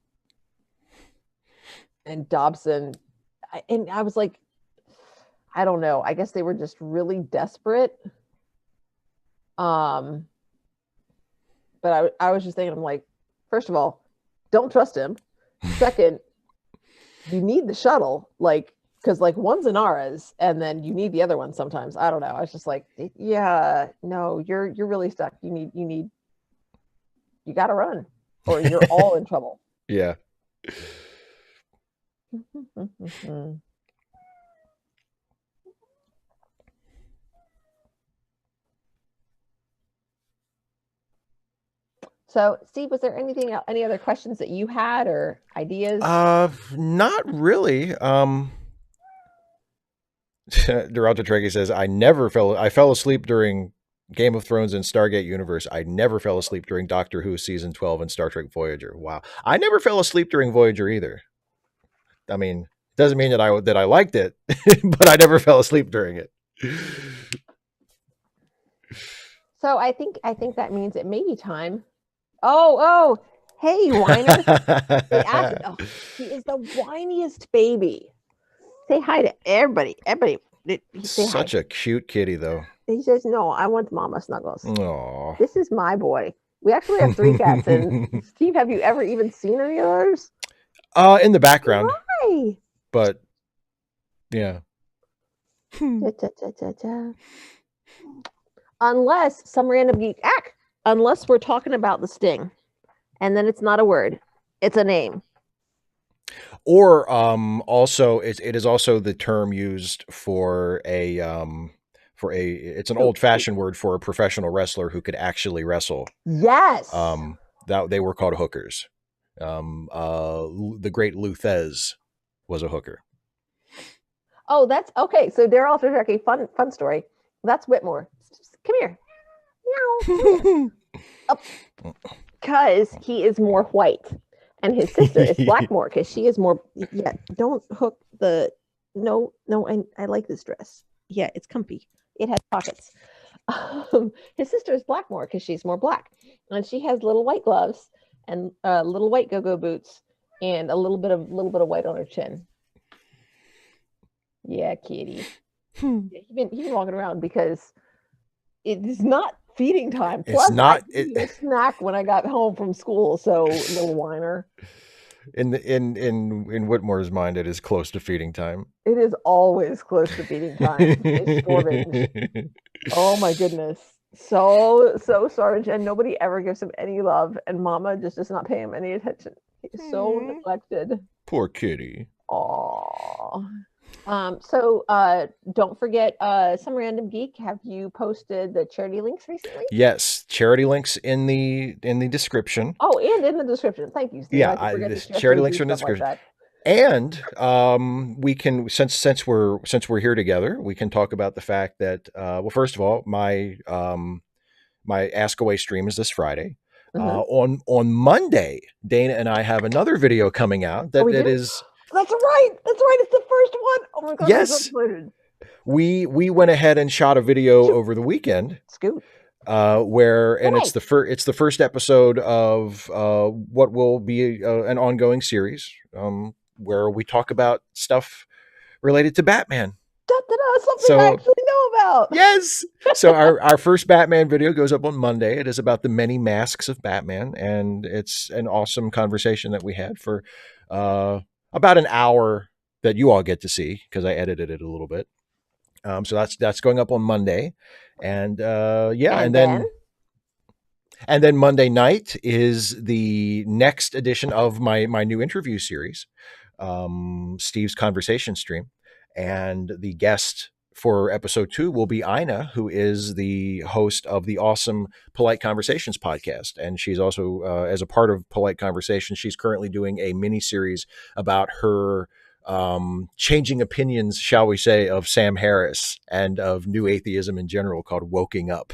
S2: Dobson, and I was like, I don't know. I guess they were just really desperate. But I was just thinking, I'm like, first of all, don't trust him. Second, you need the shuttle, because one's Inara's, and then you need the other one sometimes. I don't know. I was just like, yeah, no, you're really stuck. You got to run, or you're all in trouble.
S3: Yeah.
S2: So, Steve, was there any other questions that you had or ideas?
S3: Not really. Duralta Trekkie says, I fell asleep during Game of Thrones and Stargate Universe. I never fell asleep during Doctor Who season 12 and Star Trek Voyager. Wow. I never fell asleep during Voyager either. I mean, doesn't mean that I liked it, but I never fell asleep during it.
S2: So I think that means it may be time. Oh, hey, whiner. He is the whiniest baby. Say hi to everybody. Say
S3: Such
S2: hi.
S3: a cute kitty, though.
S2: He says, no, I want mama snuggles.
S3: Aww.
S2: This is my boy. We actually have 3 cats. And Steve, have you ever even seen any of those?
S3: In the background.
S2: Why?
S3: But, yeah.
S2: Unless some random geek, unless we're talking about the sting. And then it's not a word. It's a name.
S3: Or also it is also the term used for it's an old-fashioned word for a professional wrestler who could actually wrestle.
S2: Yes.
S3: That they were called hookers. The great Luthez was a hooker.
S2: Oh, that's okay. So Duralta Trekkie, fun story. That's Whitmore. Come here. Meow. Because he is more white. And his sister is Blackmore because she is more. Yeah, don't hook the. No, I like this dress. Yeah, it's comfy. It has pockets. His sister is Blackmore because she's more black, and she has little white gloves and little white go-go boots and a little bit of white on her chin. Yeah, kitty. He's been walking around because it is not feeding time. Plus,
S3: it's not
S2: a snack when I got home from school. So little whiner.
S3: In Whitmore's mind, it is close to feeding time.
S2: It is always close to feeding time. It's storming. Oh my goodness. So sorry, and nobody ever gives him any love, and Mama just does not pay him any attention. He's so neglected.
S3: Poor kitty.
S2: Aww. So don't forget, some random geek. Have you posted the charity links recently?
S3: Yes, charity links in the description.
S2: Oh, and in the description. Thank you, Steve.
S3: Yeah, charity links are in the description. Like and we can since we're here together, we can talk about the fact that well, first of all, my Ask Away stream is this Friday. On Monday, Dana and I have another video coming out that is.
S2: That's right. It's the first one. Oh my god!
S3: Yes. We went ahead and shot a video over the weekend.
S2: Scoot.
S3: It's the first episode of what will be an ongoing series where we talk about stuff related to Batman.
S2: Something I actually know about.
S3: Yes. So our first Batman video goes up on Monday. It is about the many masks of Batman, and it's an awesome conversation that we had for about an hour that you all get to see because I edited it a little bit. So that's going up on Monday, and then Monday night is the next edition of my new interview series, Steve's Conversation Stream, and the guest for episode 2 will be Ina, who is the host of the awesome Polite Conversations podcast, and she's also as a part of Polite Conversations, she's currently doing a mini series about her changing opinions, shall we say, of Sam Harris and of new atheism in general, called Woking Up.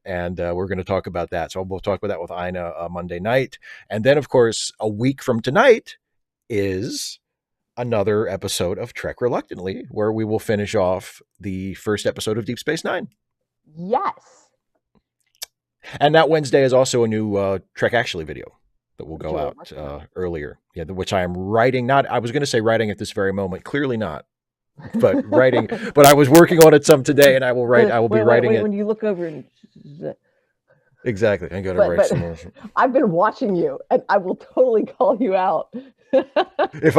S3: And we're going to talk about that. So we'll talk about that with Ina Monday night. And then, of course, a week from tonight is another episode of Trek Reluctantly, where we will finish off the first episode of Deep Space Nine.
S2: Yes.
S3: And that Wednesday is also a new Trek Actually video that will go out earlier. Yeah, which I am writing. I was going to say writing at this very moment. Clearly not. But writing. But I was working on it some today, and I will write. I will be writing it
S2: when you look over and.
S3: Exactly. I got to write some more.
S2: I've been watching you, and I will totally call you out.
S3: if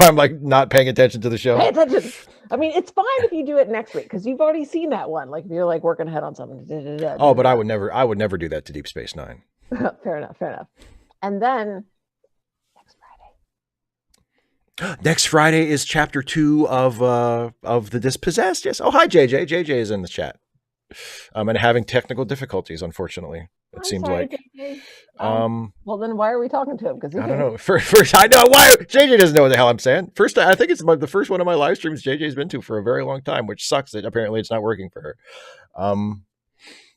S3: I'm like not paying attention to the show.
S2: Pay attention. I mean, it's fine if you do it next week because you've already seen that one. Like if you're like working ahead on something.
S3: Oh, but I would never do that to Deep Space Nine.
S2: Fair enough. And then
S3: next Friday is chapter 2 of the Dispossessed. Yes. Oh, hi JJ. JJ is in the chat. and having technical difficulties, unfortunately. It
S2: I'm
S3: seems
S2: sorry,
S3: like.
S2: JJ.
S3: Um,
S2: Well, then why are we talking to him? Because
S3: I don't know. First, I know why JJ doesn't know what the hell I'm saying. First, I think it's the first one of my live streams JJ's been to for a very long time, which sucks that apparently it's not working for her.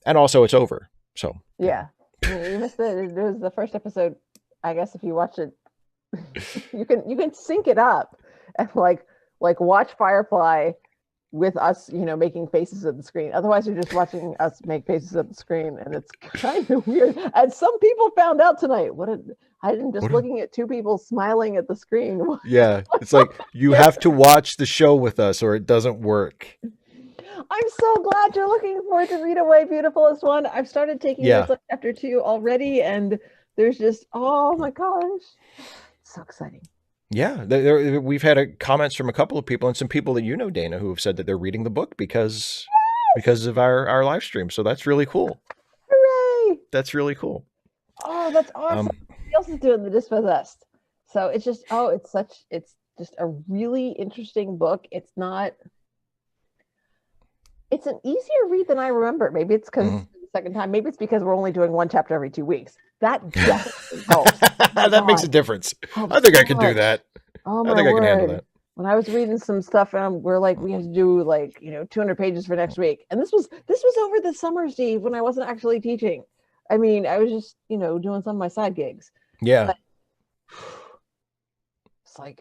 S3: And also it's over. So
S2: yeah, you missed it. It was the first episode. I guess if you watch it, you can sync it up and like watch Firefly with us, making faces at the screen. Otherwise, you're just watching us make faces at the screen, and it's kind of weird. And some people found out tonight. I'm just looking at two people smiling at the screen.
S3: Yeah, it's like you have to watch the show with us, or it doesn't work.
S2: I'm so glad you're looking forward to Read Away, Beautifulest One. I've started taking notes on chapter 2 already, and there's just, oh my gosh, so exciting.
S3: Yeah, we've had comments from a couple of people and some people that Dana, who have said that they're reading the book because of our live stream. So that's really cool.
S2: Hooray!
S3: That's really cool.
S2: Oh, that's awesome. Somebody else is doing the Dispossessed. So it's just, it's just a really interesting book. It's an easier read than I remember. Maybe it's because it's the second time. Maybe it's because we're only doing one chapter every 2 weeks. That definitely helps.
S3: That makes a difference. I think I can do that.
S2: Oh my
S3: I think
S2: word.
S3: I can handle that.
S2: When I was reading some stuff, and we have to do 200 pages for next week, and this was over the summer, Steve, when I wasn't actually teaching. I mean, I was just doing some of my side gigs.
S3: Yeah.
S2: But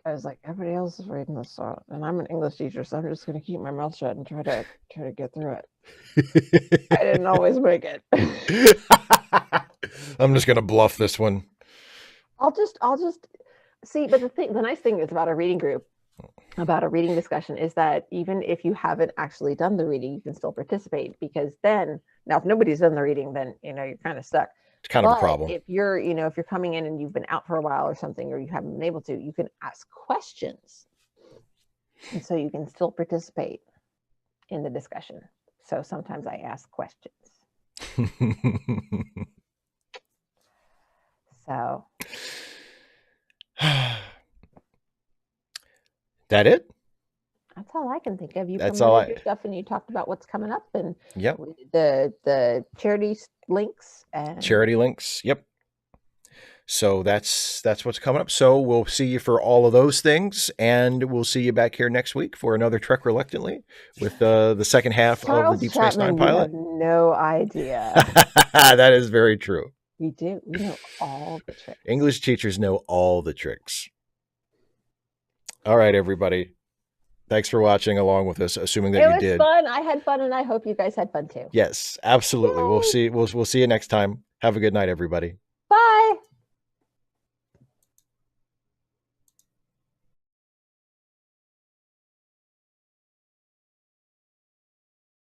S2: I was like, everybody else is reading this, and I'm an English teacher, so I'm just going to keep my mouth shut and try to get through it. I didn't always make it.
S3: I'm just going to bluff this one.
S2: I'll just see. But the nice thing is about a reading group, about a reading discussion, is that even if you haven't actually done the reading, you can still participate, because then, now if nobody's done the reading, then you're kind of stuck.
S3: It's kind of a problem.
S2: If you're, if you're coming in and you've been out for a while or something, or you haven't been able to, you can ask questions. And so you can still participate in the discussion. So sometimes I ask questions. So.
S3: That it?
S2: That's all I can think of. You
S3: That's
S2: promoted your stuff, and you talked about what's coming up, and the charity links and
S3: charity links. Yep. So that's what's coming up. So we'll see you for all of those things, and we'll see you back here next week for another Trek Reluctantly with the second half of the Deep Space Nine pilot.
S2: You have no idea.
S3: That is very true.
S2: We do. We know all the tricks.
S3: English teachers know all the tricks. All right, everybody. Thanks for watching along with us, assuming that you did.
S2: It was fun. I had fun, and I hope you guys had fun too.
S3: Yes, absolutely. Yay. We'll see you next time. Have a good night, everybody.